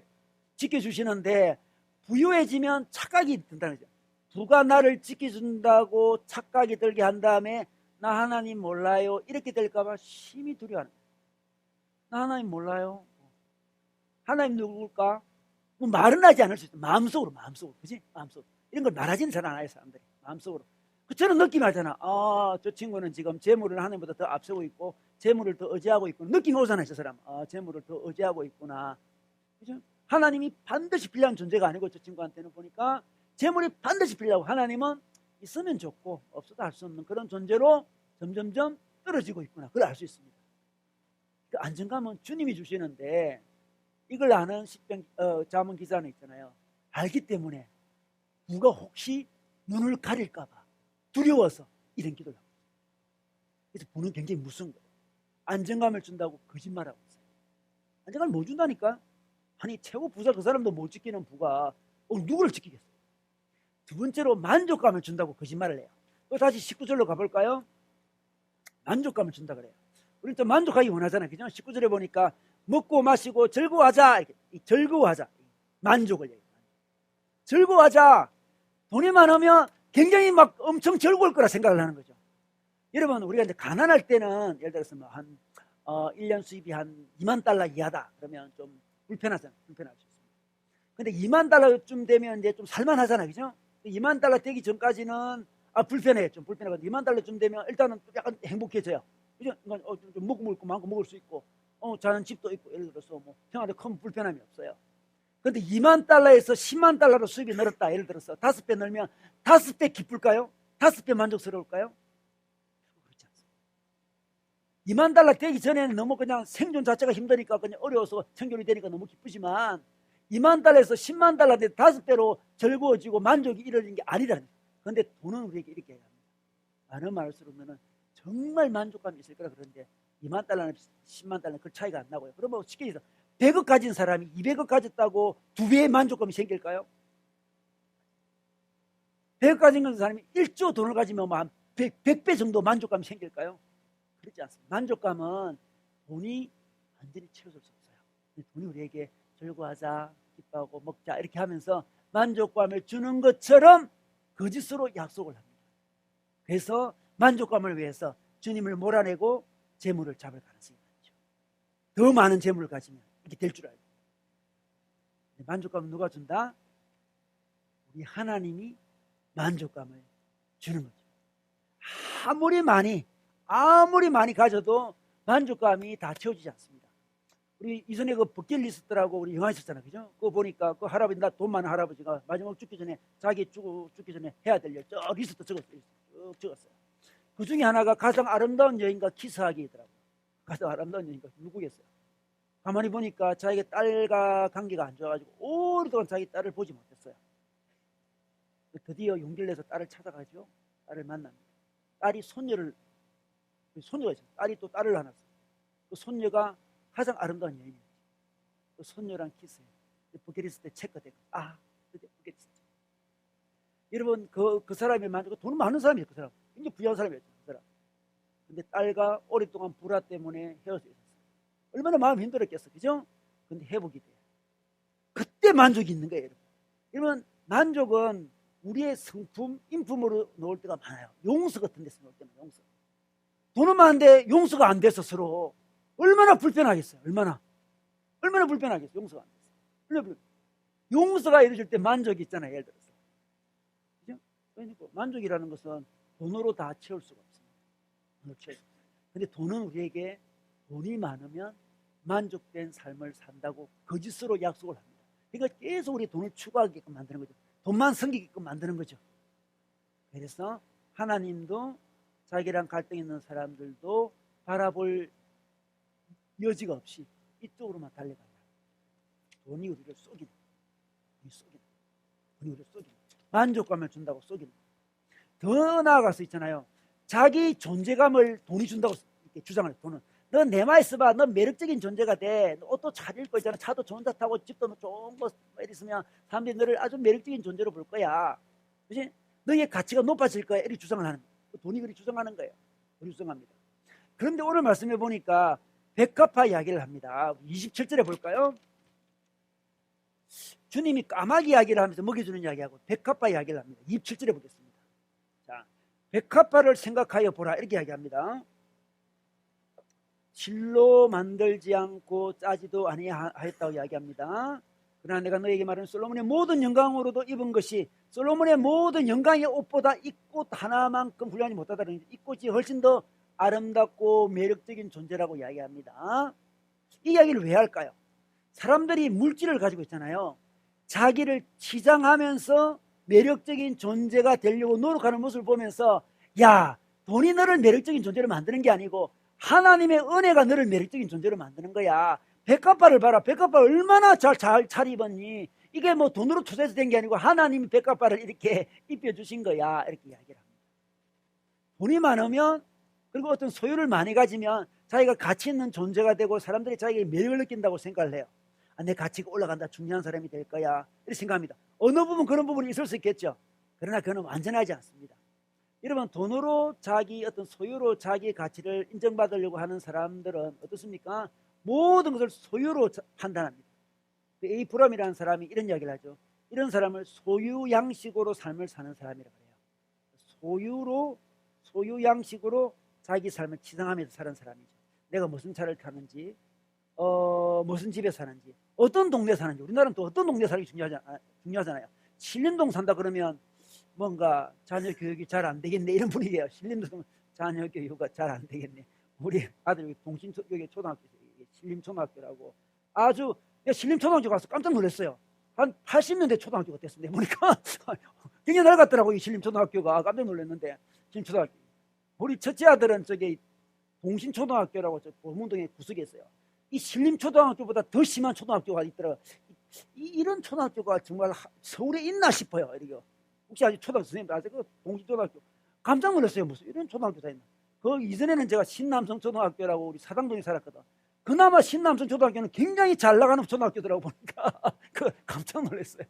지켜주시는데 부유해지면 착각이 든다는 거죠. 부가 나를 지켜준다고 착각이 들게 한 다음에 나 하나님 몰라요 이렇게 될까봐 심히 두려워하는 거예요. 나 하나님 몰라요. 하나님 누굴까? 뭐 말은 하지 않을 수 있어. 마음속으로. 그지? 마음속으로. 이런 걸 말하지는 잘 않아요, 사람들이. 마음속으로. 저는 느낌이 알잖아. 저 친구는 지금 재물을 하나님보다 더 앞서고 있고, 재물을 더 의지하고 있구나. 느낌이 오잖아요, 저 사람. 재물을 더 의지하고 있구나. 그죠? 하나님이 반드시 필요한 존재가 아니고, 저 친구한테는 보니까 재물이 반드시 필요하고, 하나님은 있으면 좋고, 없어도 할 수 없는 그런 존재로 점점점 떨어지고 있구나. 그걸 알 수 있습니다. 그 안정감은 주님이 주시는데, 이걸 아는 잠언 기자는 있잖아요. 알기 때문에 부가 혹시 눈을 가릴까봐 두려워서 이런 기도를 합니다. 그래서 부는 굉장히 무서운 거예요. 안정감을 준다고 거짓말하고 있어요. 안정감을 못 준다니까? 아니 최고 부자 그 사람도 못 지키는 부가 누구를 지키겠어요? 두 번째로 만족감을 준다고 거짓말을 해요. 또 다시 19절로 가볼까요? 만족감을 준다 그래요. 우리는 또 만족하기 원하잖아요. 그죠? 19절에 보니까 먹고 마시고 즐거워하자. 즐거워하자. 만족을 얘기해요. 즐거워하자. 돈이 많으면 굉장히 막 엄청 즐거울 거라 생각을 하는 거죠. 여러분, 우리가 이제 가난할 때는 예를 들어서 뭐 한 1년 수입이 한 2만 달러 이하다. 그러면 좀 불편하잖아요. 불편할 수 있습니다. 근데 2만 달러쯤 되면 이제 좀 살만하잖아요. 그죠? 2만 달러 되기 전까지는 불편해요. 좀 불편하고 2만 달러쯤 되면 일단은 약간 행복해져요. 그죠? 그러니까 좀 먹고 많고 먹을 수 있고 자는 집도 있고 예를 들어서 뭐 생활에 큰 불편함이 없어요. 그런데 2만 달러에서 10만 달러로 수입이 늘었다. 예를 들어서 5배 늘면 5배 기쁠까요? 5배 만족스러울까요? 그렇지 않습니다. 2만 달러 되기 전에는 너무 그냥 생존 자체가 힘드니까 그냥 어려워서 생존이 되니까 너무 기쁘지만 2만 달러에서 10만 달러 돼 5배로 즐거워지고 만족이 이루어진 게 아니라는 거예요. 그런데 돈은 우리에게 이렇게 합니다. 많은 말을 쓰면은 정말 만족감이 있을 거라 그러는데 2만 달러나 10만 달러는 그 차이가 안 나고요. 그러면 쉽게 얘기해서 100억 가진 사람이 200억 가졌다고 2배의 만족감이 생길까요? 100억 가진 사람이 1조 돈을 가지면 한 100배 정도 만족감이 생길까요? 그렇지 않습니다. 만족감은 돈이 완전히 채워줄 수 없어요. 돈이 우리에게 즐거워하자, 기뻐하고 먹자 이렇게 하면서 만족감을 주는 것처럼 거짓으로 약속을 합니다. 그래서 만족감을 위해서 주님을 몰아내고 재물을 잡을 가능성이 많죠. 더 많은 재물을 가지면 이렇게 될 줄 알고. 만족감은 누가 준다? 우리 하나님이 만족감을 주는 거죠. 아무리 많이 가져도 만족감이 다 채워지지 않습니다. 우리 이전에 그 버킷리스트라고 우리 영화 있었잖아요. 그죠? 그거 보니까 그 할아버지, 나 돈 많은 할아버지가 마지막 죽기 전에 자기 죽기 전에 해야 될 일 쭉 리스트 적었어요. 그 중에 하나가 가장 아름다운 여인과 키스하기더라고요. 가장 아름다운 여인과 누구겠어요? 가만히 보니까 자기 딸과 관계가 안 좋아가지고 오랫동안 자기 딸을 보지 못했어요. 드디어 용기를 내서 딸을 찾아가죠. 딸을 만납니다. 딸이 손녀가 있어요. 딸이 또 딸을 낳았어요. 그 손녀가 가장 아름다운 여인이에요. 그 손녀랑 키스해요. 버킷리스트에 체크되고 드디어 버킷리스트. 여러분 그 사람이 만족해. 돈 많은 사람이에요. 그 사람 굉장히 부유한 사람이었죠. 그 사람. 근데 딸과 오랫동안 불화 때문에 헤어져 있었어요. 얼마나 마음이 힘들었겠어. 그죠? 근데 회복이 돼요. 이때 만족이 있는 거예요. 여러분, 만족은 우리의 성품, 인품으로 놓을 때가 많아요. 용서 같은 데서 놓을 때만 용서. 돈은 많은데 용서가 안 돼서 서로 얼마나 불편하겠어요. 얼마나 불편하겠어요. 용서가 안 돼서. 얼마나 용서가 이루어질 때 만족이 있잖아요. 예를 들어서. 그죠? 그러니까 만족이라는 것은 돈으로 다 채울 수가 없습니다. 돈으로 채울 수 없어요. 근데 돈은 우리에게 돈이 많으면 만족된 삶을 산다고 거짓으로 약속을 합니다. 그러니까 계속 우리 돈을 추구하게끔 만드는 거죠. 돈만 생기게끔 만드는 거죠. 그래서 하나님도 자기랑 갈등 있는 사람들도 바라볼 여지가 없이 이쪽으로만 달려간다. 돈이 우리를 속이는, 돈이 우리를 속이는, 만족감을 준다고 속이는. 더 나아가서 있잖아요. 자기 존재감을 돈이 준다고 이렇게 주장을 해요. 돈은 너 내 말 써봐. 너 매력적인 존재가 돼. 너 옷도 잘 입고 있잖아. 차도 좋은 차 타고 집도 좋은 거 있으면 사람들이 너를 아주 매력적인 존재로 볼 거야. 그치? 너의 가치가 높아질 거야. 이렇게 주장을 하는 거예요. 돈이 그렇게 주장하는 거예요. 돈이 주장합니다. 그런데 오늘 말씀해 보니까 백합화 이야기를 합니다. 27절에 볼까요? 주님이 까마귀 이야기를 하면서 먹여주는 이야기하고 백합화 이야기를 합니다. 27절에 보겠습니다. 자, 백합화를 생각하여 보라. 이렇게 이야기합니다. 실로 만들지 않고 짜지도 아니하였다고 이야기합니다. 그러나 내가 너에게 말하는 솔로몬의 모든 영광으로도 입은 것이 솔로몬의 모든 영광의 옷보다 이 꽃 하나만큼 훌륭하지 못하다는 이 꽃이 훨씬 더 아름답고 매력적인 존재라고 이야기합니다. 이 이야기를 왜 할까요? 사람들이 물질을 가지고 있잖아요. 자기를 치장하면서 매력적인 존재가 되려고 노력하는 모습을 보면서 야, 돈이 너를 매력적인 존재로 만드는 게 아니고 하나님의 은혜가 너를 매력적인 존재로 만드는 거야. 백합화를 봐라. 백합화 얼마나 잘 입었니? 이게 뭐 돈으로 투자해서 된 게 아니고 하나님이 백합화를 이렇게 입혀주신 거야. 이렇게 이야기를 합니다. 돈이 많으면, 그리고 어떤 소유를 많이 가지면 자기가 가치 있는 존재가 되고 사람들이 자기에게 매력을 느낀다고 생각을 해요. 아, 내 가치가 올라간다. 중요한 사람이 될 거야. 이렇게 생각합니다. 어느 부분 그런 부분이 있을 수 있겠죠. 그러나 그는 완전하지 않습니다. 여러분, 돈으로 자기 어떤 소유로 자기의 가치를 인정받으려고 하는 사람들은 어떻습니까? 모든 것을 소유로 판단합니다. 에이프럼이라는 사람이 이런 이야기를 하죠. 이런 사람을 소유 양식으로 삶을 사는 사람이라고 해요. 소유 양식으로 자기 삶을 치장하면서 사는 사람이죠. 내가 무슨 차를 타는지, 무슨 집에 사는지, 어떤 동네에 사는지. 우리나라는 또 어떤 동네에 살기 중요하잖아요. 신림동 산다 그러면 뭔가 자녀 교육이 잘 안 되겠네 이런 분위기예요. 신림동 자녀 교육이 잘 안 되겠네. 우리 아들 동신여기 초등학교 신림초등학교라고 아주 신림초등학교 가서 깜짝 놀랐어요. 한 80년대 초등학교가 됐습니다. 보니까 굉장히 낡았더라고 이 신림초등학교가. 깜짝 놀랐는데 신림초등학교. 우리 첫째 아들은 저기 동신초등학교라고 저 보문동에 구석에 있어요. 이 신림초등학교보다 더 심한 초등학교가 있더라고요. 이런 초등학교가 정말 서울에 있나 싶어요. 이렇게. 혹시 아직 초등학교 선생님 아세요? 그 동신초등학교 깜짝 놀랐어요. 무슨 이런 초등학교가 있나. 그 이전에는 제가 신남성 초등학교라고 우리 사당동에 살았거든. 그나마 신남성 초등학교는 굉장히 잘 나가는 초등학교더라고 보니까 그 깜짝 놀랐어요.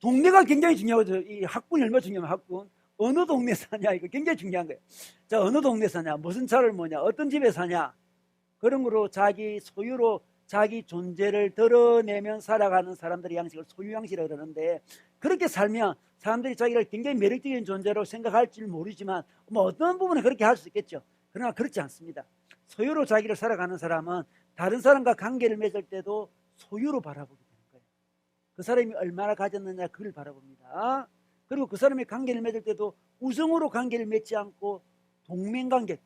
동네가 굉장히 중요하죠. 이 학군이 얼마나 중요하면 학군. 어느 동네 사냐 이거 굉장히 중요한 거예요. 자, 어느 동네 사냐, 무슨 차를 뭐냐, 어떤 집에 사냐, 그런 거로 자기 소유로 자기 존재를 드러내면 살아가는 사람들의 양식을 소유 양식이라고 그러는데, 그렇게 살면 사람들이 자기를 굉장히 매력적인 존재로 생각할 줄 모르지만 뭐 어떤 부분에 그렇게 할 수 있겠죠. 그러나 그렇지 않습니다. 소유로 자기를 살아가는 사람은 다른 사람과 관계를 맺을 때도 소유로 바라보게 되는 거예요. 그 사람이 얼마나 가졌느냐 그걸 바라봅니다. 그리고 그 사람의 관계를 맺을 때도 우정으로 관계를 맺지 않고 동맹관계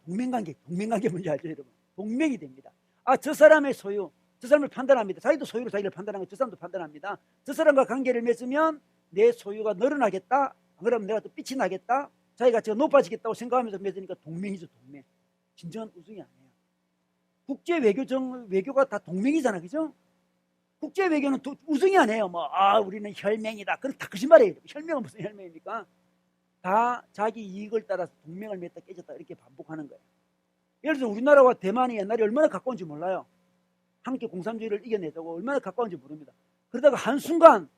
뭔지 알죠, 여러분? 동맹이 됩니다. 아, 저 사람의 소유, 저 사람을 판단합니다. 자기도 소유로 자기를 판단하고 저 사람도 판단합니다. 저 사람과 관계를 맺으면 내 소유가 늘어나겠다. 그러면 내가 또 빛이 나겠다. 자기 가치가 높아지겠다고 생각하면서 맺으니까 동맹이죠, 동맹. 진정한 우정이 아니에요. 국제 외교가 다 동맹이잖아, 그죠? 국제 외교는 우승이 아니에요. 우리는 혈맹이다. 그건 다 거짓말이에요. 혈맹은 무슨 혈맹입니까? 다 자기 이익을 따라서 동맹을 맺다 깨졌다 이렇게 반복하는 거예요. 예를 들어 우리나라와 대만이 옛날에 얼마나 가까운지 몰라요. 함께 공산주의를 이겨내자고 얼마나 가까운지 모릅니다. 그러다가 한순간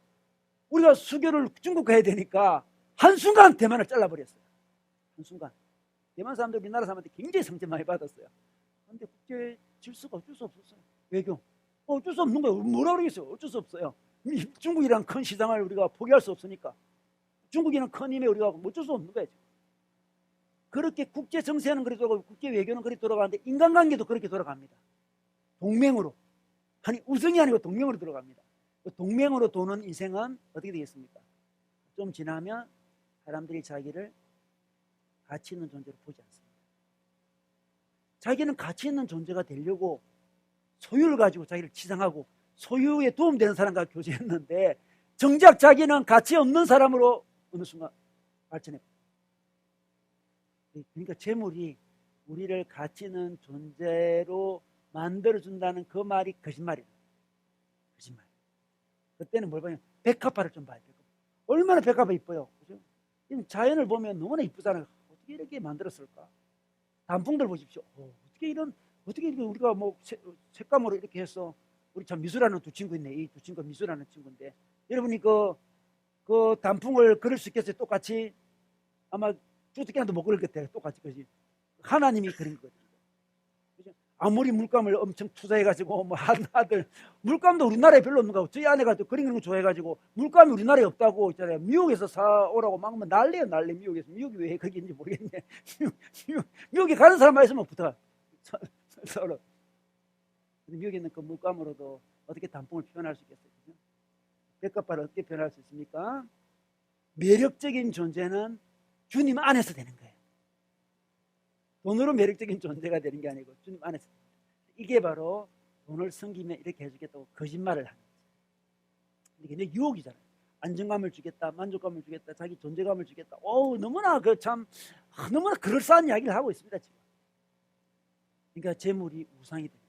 우리가 수교를 중국 가야 되니까 한순간 대만을 잘라버렸어요. 한순간. 대만 사람들 우리나라 사람한테 굉장히 상처 많이 받았어요. 그런데 국제 질서가 어쩔 수 없었어요. 외교. 어쩔 수 없는 거예요. 뭐라 그러겠어요. 어쩔 수 없어요. 중국이란 큰 시장을 우리가 포기할 수 없으니까 중국이란 큰 힘에 우리가 어쩔 수 없는 거예요. 그렇게 국제 정세는 그렇게 돌아가고 국제 외교는 그렇게 돌아가는데 인간관계도 그렇게 돌아갑니다. 동맹으로. 아니 우승이 아니고 동맹으로 들어갑니다. 동맹으로 도는 인생은 어떻게 되겠습니까? 좀 지나면 사람들이 자기를 가치 있는 존재로 보지 않습니다. 자기는 가치 있는 존재가 되려고 소유를 가지고 자기를 치장하고 소유에 도움되는 사람과 교제했는데 정작 자기는 가치 없는 사람으로 어느 순간 발전했고, 그러니까 재물이 우리를 가치 있는 존재로 만들어준다는 그 말이 거짓말이에요. 거짓말. 그때는 뭘 봐요? 백합화를 좀 봐야 돼요. 얼마나 백합화 이뻐요. 그죠? 자연을 보면 너무나 이쁘잖아요. 어떻게 이렇게 만들었을까? 단풍들 보십시오. 어떻게 이렇게 우리가 뭐 색감으로 이렇게 해서 우리 참 미술하는 두 친구 있네. 이 두 친구 미술하는 친구인데 여러분이 그 단풍을 그릴 수 있겠어요? 똑같이 아마 주택기한도 못 그릴 것 같아요. 똑같이 그지? 하나님이 그린 거거든요. 그죠? 아무리 물감을 엄청 투자해가지고 뭐 하나들 물감도 우리나라에 별로 없는 거고 저희 아내가 또 그리는 거 좋아해가지고 물감이 우리나라에 없다고 있잖아요. 미국에서 사오라고 막 난리예요. 난리. 미국에서. 미국이 왜 거기 있는지 모르겠네. 미국에 가는 사람만 있으면 붙어. 서로. 미국에 있는 그 물감으로도 어떻게 단풍을 표현할 수 있겠어요? 그죠? 백합화를 어떻게 표현할 수 있습니까? 매력적인 존재는 주님 안에서 되는 거예요. 돈으로 매력적인 존재가 되는 게 아니고 주님 안에서. 이게 바로 돈을 섬기면 이렇게 해주겠다고 거짓말을 하는 거죠. 이게 내 유혹이잖아요. 안정감을 주겠다, 만족감을 주겠다, 자기 존재감을 주겠다. 너무나 너무나 그럴싸한 이야기를 하고 있습니다 지금. 그러니까 재물이 우상이 됩니다.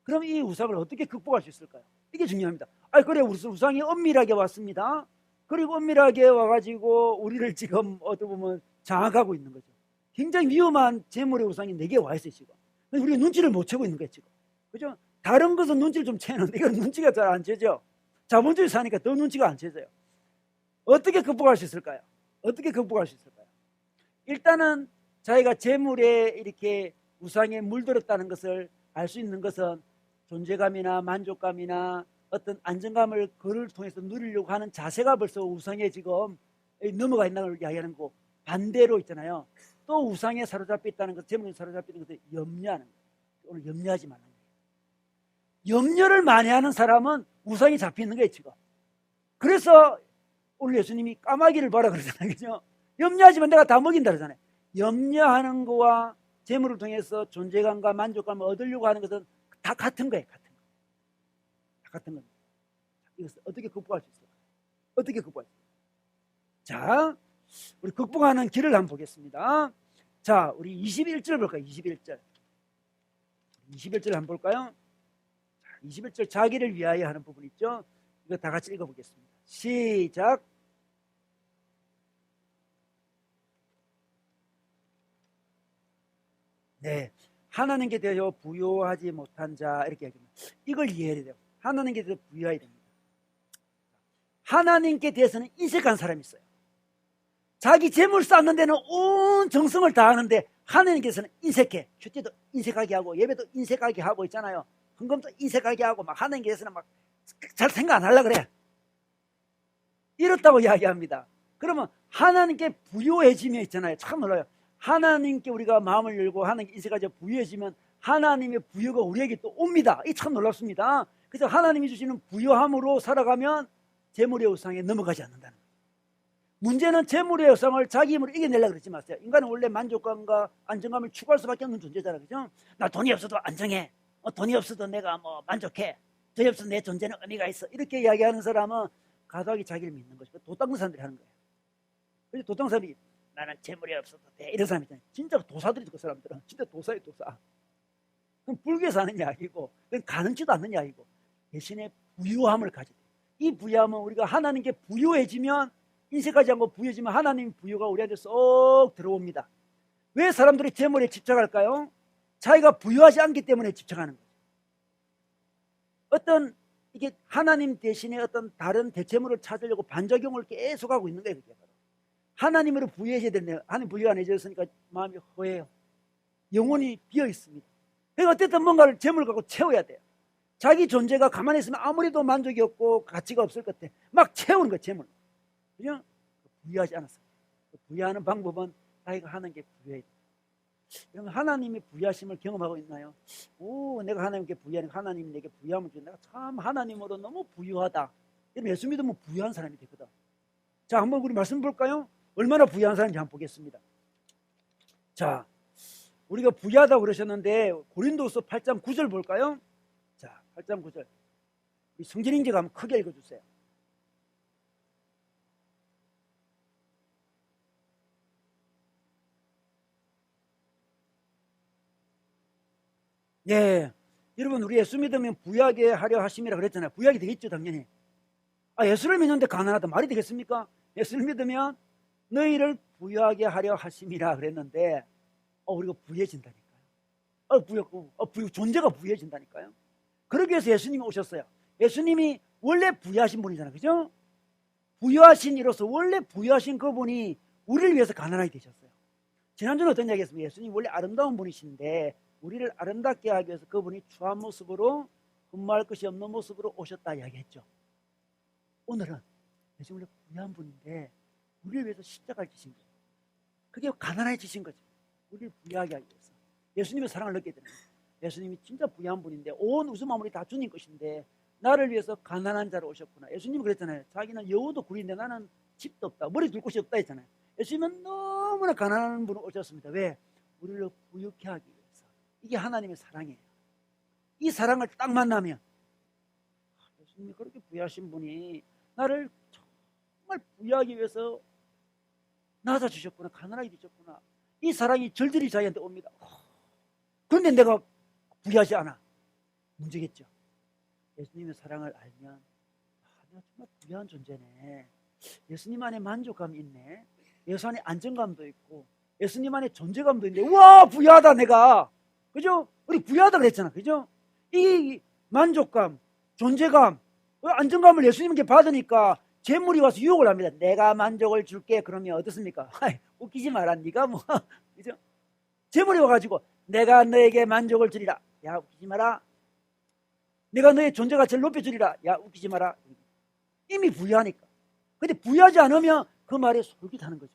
그럼 이 우상을 어떻게 극복할 수 있을까요? 이게 중요합니다. 그래 우상이 엄밀하게 왔습니다. 그리고 엄밀하게 와가지고 우리를 지금 어떻게 보면 장악하고 있는 거죠. 굉장히 위험한 재물의 우상이 내게 와 있어요 지금. 우리가 눈치를 못 채고 있는 거예요 지금. 그죠? 다른 것은 눈치를 좀 채는데 이건 눈치가 잘 안 채죠. 자본주의 사니까 더 눈치가 안 채져요. 어떻게 극복할 수 있을까요? 어떻게 극복할 수 있을까요? 일단은 자기가 재물에 이렇게 우상에 물들었다는 것을 알 수 있는 것은 존재감이나 만족감이나 어떤 안정감을 그를 통해서 누리려고 하는 자세가 벌써 우상에 지금 넘어가 있다는 걸 이야기하는 거고, 반대로 있잖아요. 또 우상에 사로잡혀 있다는 것, 재물에 사로잡혀 있는 것을 염려하는 거예요. 오늘 염려하지 말라는 거예요. 염려를 많이 하는 사람은 우상이 잡혀 있는 거예요 지금. 그래서 오늘 예수님이 까마귀를 봐라 그러잖아요. 그죠? 염려하지만 내가 다 먹인다 그러잖아요. 염려하는 거와 재물을 통해서 존재감과 만족감을 얻으려고 하는 것은 다 같은 거예요. 다 같은 겁니다. 이것을 어떻게 극복할 수 있을까요? 어떻게 극복할 수 있을까요? 자, 우리 극복하는 길을 한번 보겠습니다. 자, 우리 21절 볼까요? 21절. 21절 한번 볼까요? 21절 자기를 위하여 하는 부분 있죠? 이거 다 같이 읽어보겠습니다. 시작. 네, 하나님께 대하여 부요하지 못한 자 이렇게 얘기합니다. 이걸 이해해야 돼요. 하나님께 대해서 부요해야 됩니다. 하나님께 대해서는 인색한 사람이 있어요. 자기 재물 쌓는 데는 온 정성을 다하는데 하나님께서는 인색해. 큐티도 인색하게 하고 예배도 인색하게 하고 있잖아요. 헌금도 인색하게 하고 막 하나님께서는 막 잘 생각 안 하려고 그래. 이렇다고 이야기합니다. 그러면 하나님께 부요해지면 있잖아요. 참 놀라요. 하나님께 우리가 마음을 열고 하나님께 인색하게 부요해지면 하나님의 부요가 우리에게 또 옵니다. 이 참 놀랍습니다. 그래서 하나님이 주시는 부요함으로 살아가면 재물의 우상에 넘어가지 않는다는 거예요. 문제는 재물의 우상을 자기 힘으로 이겨내려고 그러지 마세요. 인간은 원래 만족감과 안정감을 추구할 수밖에 없는 존재잖아요. 그죠? 나 돈이 없어도 안정해. 돈이 없어도 내가 뭐 만족해. 돈이 없어도 내 존재는 의미가 있어. 이렇게 이야기하는 사람은 가도하게 자기를 믿는 것이고 도닦는 사람들이 하는 거예요. 그래서 도닦는 사람이 나는 재물이 없어도 돼. 이런 사람이 있잖아요. 진짜 도사들이 그 사람들은 진짜 도사예요, 도사. 그럼 불교에서 하는 이야기고 그건 가능치도 않는 이야기고 대신에 부유함을 가지고 이 부유함은 우리가 하나님께 부유해지면 인색하지 않고 부유해지면 하나님 부유가 우리한테 쏙 들어옵니다. 왜 사람들이 재물에 집착할까요? 자기가 부유하지 않기 때문에 집착하는 거죠. 어떤 이게 하나님 대신에 어떤 다른 대체물을 찾으려고 반작용을 계속하고 있는 거예요. 그게 바로. 하나님으로 부유해져야 되는데 하나님 부유가 안 해졌으니까 마음이 허해요. 영혼이 비어 있습니다. 그러니까 어쨌든 뭔가를 재물을 갖고 채워야 돼요. 자기 존재가 가만히 있으면 아무리도 만족이 없고 가치가 없을 것 같아. 막 채우는 거야, 재물. 그냥 부유하지 않았어. 부유하는 방법은 자기가 하는 게 부유해야 돼. 그럼 하나님이 부유하심을 경험하고 있나요? 오, 내가 하나님께 부유하니까 하나님이 내게 부유함을 주고 내가 참 하나님으로 너무 부유하다. 이러면 예수 믿으면 부유한 사람이 되거든. 자, 한번 우리 말씀 볼까요? 얼마나 부유한 사람인지 한번 보겠습니다. 자, 우리가 부유하다고 그러셨는데 고린도서 8장 9절 볼까요? 자, 8장 9절. 우리 성진인지가 한번 크게 읽어주세요. 예, 여러분 우리 예수 믿으면 부유하게 하려 하심이라 그랬잖아요. 부유하게 되겠죠, 당연히. 아, 예수를 믿는데 가난하다 말이 되겠습니까? 예수를 믿으면 너희를 부유하게 하려 하심이라 그랬는데 우리가 부유해진다니까요. 존재가 부유해진다니까요. 그러기 위해서 예수님이 오셨어요. 예수님이 원래 부유하신 분이잖아요, 그죠? 부유하신 이로서 원래 부유하신 그분이 우리를 위해서 가난하게 되셨어요. 지난주는 어떤 이야기 했습니까? 예수님이 원래 아름다운 분이신데 우리를 아름답게 하기 위해서 그분이 추한 모습으로 근무할 것이 없는 모습으로 오셨다 이야기했죠. 오늘은 예수님 원래 부유한 분인데 우리를 위해서 십자가를 지신 거예요. 그게 가난해지신 거죠. 우리를 부유하게 하기 위해서. 예수님의 사랑을 느끼게 되는 거예요. 예수님이 진짜 부유한 분인데 온 우주 만물이 다 주님 것인데 나를 위해서 가난한 자로 오셨구나. 예수님은 그랬잖아요. 자기는 여우도 굴인데 나는 집도 없다. 머리 둘 곳이 없다 했잖아요. 예수님은 너무나 가난한 분으로 오셨습니다. 왜? 우리를 부유케 하기 위해서. 이게 하나님의 사랑이에요. 이 사랑을 딱 만나면 예수님이 그렇게 부유하신 분이 나를 정말 부유하기 위해서 낳아주셨구나. 가난하게 주셨구나. 이 사랑이 절절히 자기한테 옵니다. 그런데 내가 부유하지 않아. 문제겠죠. 예수님의 사랑을 알면 내가 정말 부유한 존재네. 예수님 안에 만족감이 있네. 예수 안에 안정감도 있고 예수님 안에 존재감도 있는데 와 부유하다 내가. 그죠? 우리 부유하다 그랬잖아. 그죠? 이 만족감, 존재감, 안정감을 예수님께 받으니까 재물이 와서 유혹을 합니다. 내가 만족을 줄게. 그러면 어떻습니까? 웃기지 마라. 네가 뭐 그죠? 재물이 와가지고 내가 너에게 만족을 주리라. 야 웃기지 마라. 내가 너의 존재 가치를 높여주리라. 야 웃기지 마라. 이미 부유하니까. 근데 부유하지 않으면 그 말에 솔깃하는 거죠.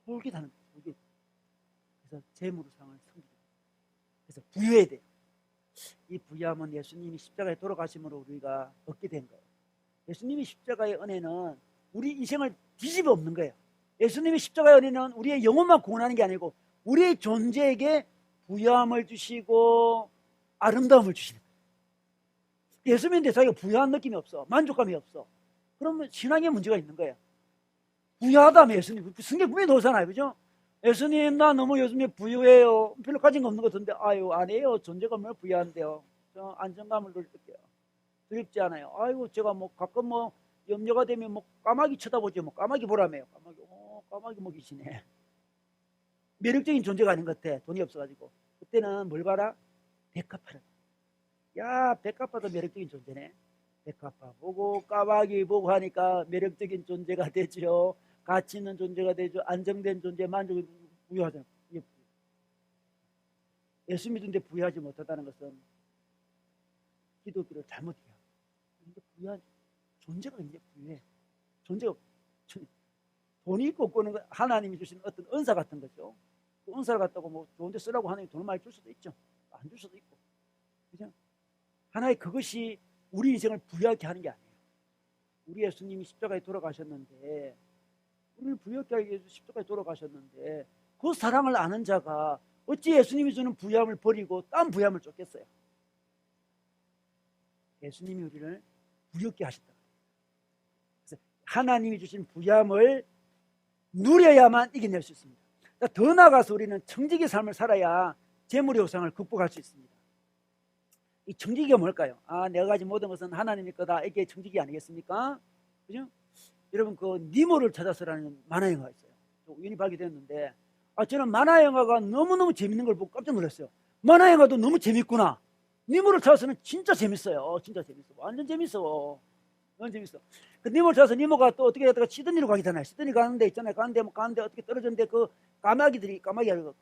솔깃하는 거죠. 솔깃. 그래서 재물의 상을 섬기죠. 그래서 부유해야 돼요. 이 부유함은 예수님이 십자가에 돌아가심으로 우리가 얻게 된 거예요. 예수님이 십자가의 은혜는 우리 인생을 뒤집어 엎는 거예요. 예수님이 십자가의 은혜는 우리의 영혼만 구원하는 게 아니고 우리의 존재에게 부유함을 주시고 아름다움을 주시는 거예요. 예수 믿는데 자기가 부유한 느낌이 없어. 만족감이 없어. 그러면 신앙에 문제가 있는 거예요. 부유하다며 예수님. 성경 분명히 나오잖아요. 그죠? 예수님 나 너무 요즘에 부유해요. 별로 가진 거 없는 것 같은데 아유 아니에요. 존재가 얼마나 부유한데요. 저 안정감을 느껴요. 두렵지 않아요. 아이고 제가 뭐 가끔 뭐 염려가 되면 뭐 까마귀 쳐다보죠. 뭐 까마귀 보라며요. 까마귀 먹이시네. 매력적인 존재가 아닌 것 같아. 돈이 없어가지고. 그때는 뭘 봐라? 백합화를. 야 백합화도 매력적인 존재네. 백합화 보고 까마귀 보고 하니까 매력적인 존재가 되죠. 가치 있는 존재가 되죠. 안정된 존재, 만족이 부유하잖아요. 예수 믿는데 부유하지 못하다는 것은 기독교를 잘못 이해하고 근데 부유한 존재가 굉장히 부유해. 존재가 돈이 있고 없고는 하나님이 주신 어떤 은사 같은 거죠. 그 은사를 갖다고 뭐 좋은데 쓰라고 하나님이 돈을 많이 줄 수도 있죠. 안 줄 수도 있고. 그죠? 하나의 그것이 우리 인생을 부유하게 하는 게 아니에요. 우리 예수님이 십자가에 돌아가셨는데 우리를 부유하게 하기 위해서 십자가에 돌아가셨는데 그 사랑을 아는 자가 어찌 예수님이 주는 부유함을 버리고 딴 부유함을 쫓겠어요? 예수님이 우리를 부유하게 하셨다. 그래서 하나님이 주신 부유함을 누려야만 이겨낼 수 있습니다. 더 나아가서 우리는 청지기 삶을 살아야 재물의 우상을 극복할 수 있습니다. 이 청지기가 뭘까요? 내가 가진 모든 것은 하나님의 거다. 이게 청지기 아니겠습니까? 그죠? 여러분 그 니모를 찾아서라는 만화 영화가 있어요. 우연히 보게 됐는데 저는 만화 영화가 너무너무 재밌는 걸 보고 깜짝 놀랐어요. 만화 영화도 너무 재밌구나. 니모를 찾아서는 진짜 재밌어요. 진짜 재밌어. 완전 재밌어. 너무 재밌어. 그 니모를 찾아서 니모가 또 어떻게 했다가 시드니로 가기잖아요. 시드니 가는 데 있잖아요. 가는데 어떻게 떨어졌는데 그 까마귀 아니고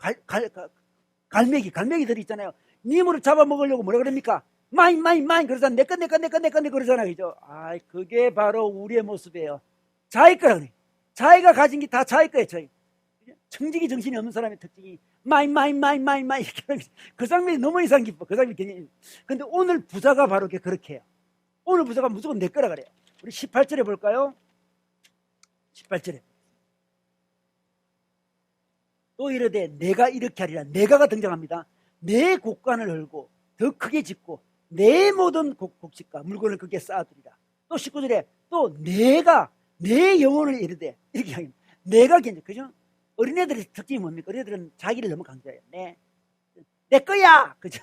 갈매기들이 있잖아요. 니모를 잡아먹으려고 뭐라 그럽니까? 마인 그러잖아. 내꺼 그러잖아. 그죠? 아, 그게 바로 우리의 모습이에요. 자기 거라 그래. 자기가 가진 게 다 자기 거예요. 자기. 청지기 정신이 없는 사람의 특징이 마인 이렇게 하는 거지. 그 사람이 너무 이상 깊어. 그 사람이 굉장히. 근데 오늘 부자가 바로 그렇게 해요. 오늘 부자가 무조건 내 거라 그래요. 우리 18절에 볼까요? 18절에. 또 이르되 내가 이렇게 하리라. 내가가 등장합니다. 내 곳간을 열고 더 크게 짓고 내 모든 곡식과 물건을 그게 쌓아두리라. 또 19절에 또 내가 내 영혼을 이르되 이렇게 하겠습니다. 내가 괜찮 그죠? 어린애들의 특징이 뭡니까? 어린애들은 자기를 너무 강조해요. 내 거야. 그죠?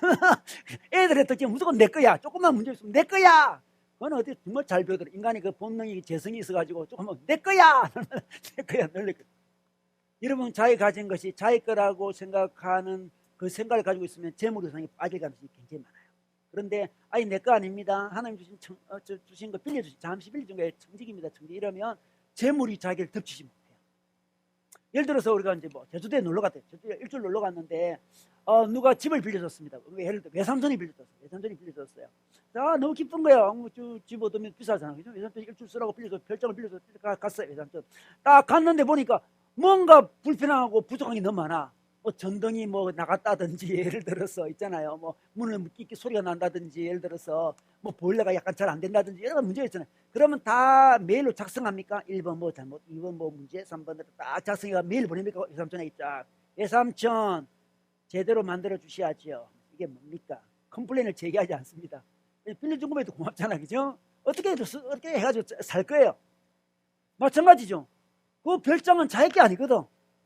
애들의 특징은 무조건 내 거야. 조금만 문제 있으면 내 거야. 그건 어디 정말 잘 배우더라. 인간이 그 본능이 재성이 있어가지고 조금만 내 거야. 내 거야. 늘 여러분 자기 가진 것이 자기 거라고 생각하는 그 생각을 가지고 있으면 재물우상에 빠질 가능성이 굉장히 많아요. 그런데 아니 내 거 아닙니다. 하나님 주신 거 빌려주신 잠시 빌려준 거에 청직입니다. 청직 이러면 재물이 자기를 덮치지 못해요. 예를 들어서 우리가 이제 뭐 제주도에 놀러 갔대요. 제주도에 일주일 놀러 갔는데 누가 집을 빌려줬습니다. 예를 들어 외삼촌이 빌려줬어요. 외삼촌이 빌려줬어요. 자 너무 기쁜 거예요. 집 얻으면 비싸잖아. 그죠? 외삼촌이 일주일 쓰라고 빌려줘 별장을 빌려줘 갔어요. 외삼촌 딱 갔는데 보니까 뭔가 불편하고 부족한 게 너무 많아. 뭐 전등이 뭐 나갔다든지 예를 들어서 있잖아요. 뭐 문을 끼끼 소리가 난다든지 예를 들어서 뭐 보일러가 약간 잘 안 된다든지 여러 가지 문제가 있잖아요. 그러면 다 메일로 작성합니까? 1번 뭐 잘못, 2번 뭐 문제, 3번으로 딱 작성해가 메일 보냅니까? 외삼촌에게 쫙. 외삼촌 제대로 만들어 주셔야죠. 이게 뭡니까? 컴플레인을 제기하지 않습니다. 빌려준 것에도 고맙잖아. 그죠? 어떻게 해가지고 살 거예요. 마찬가지죠. 그 별장은 자기 게 아니거든.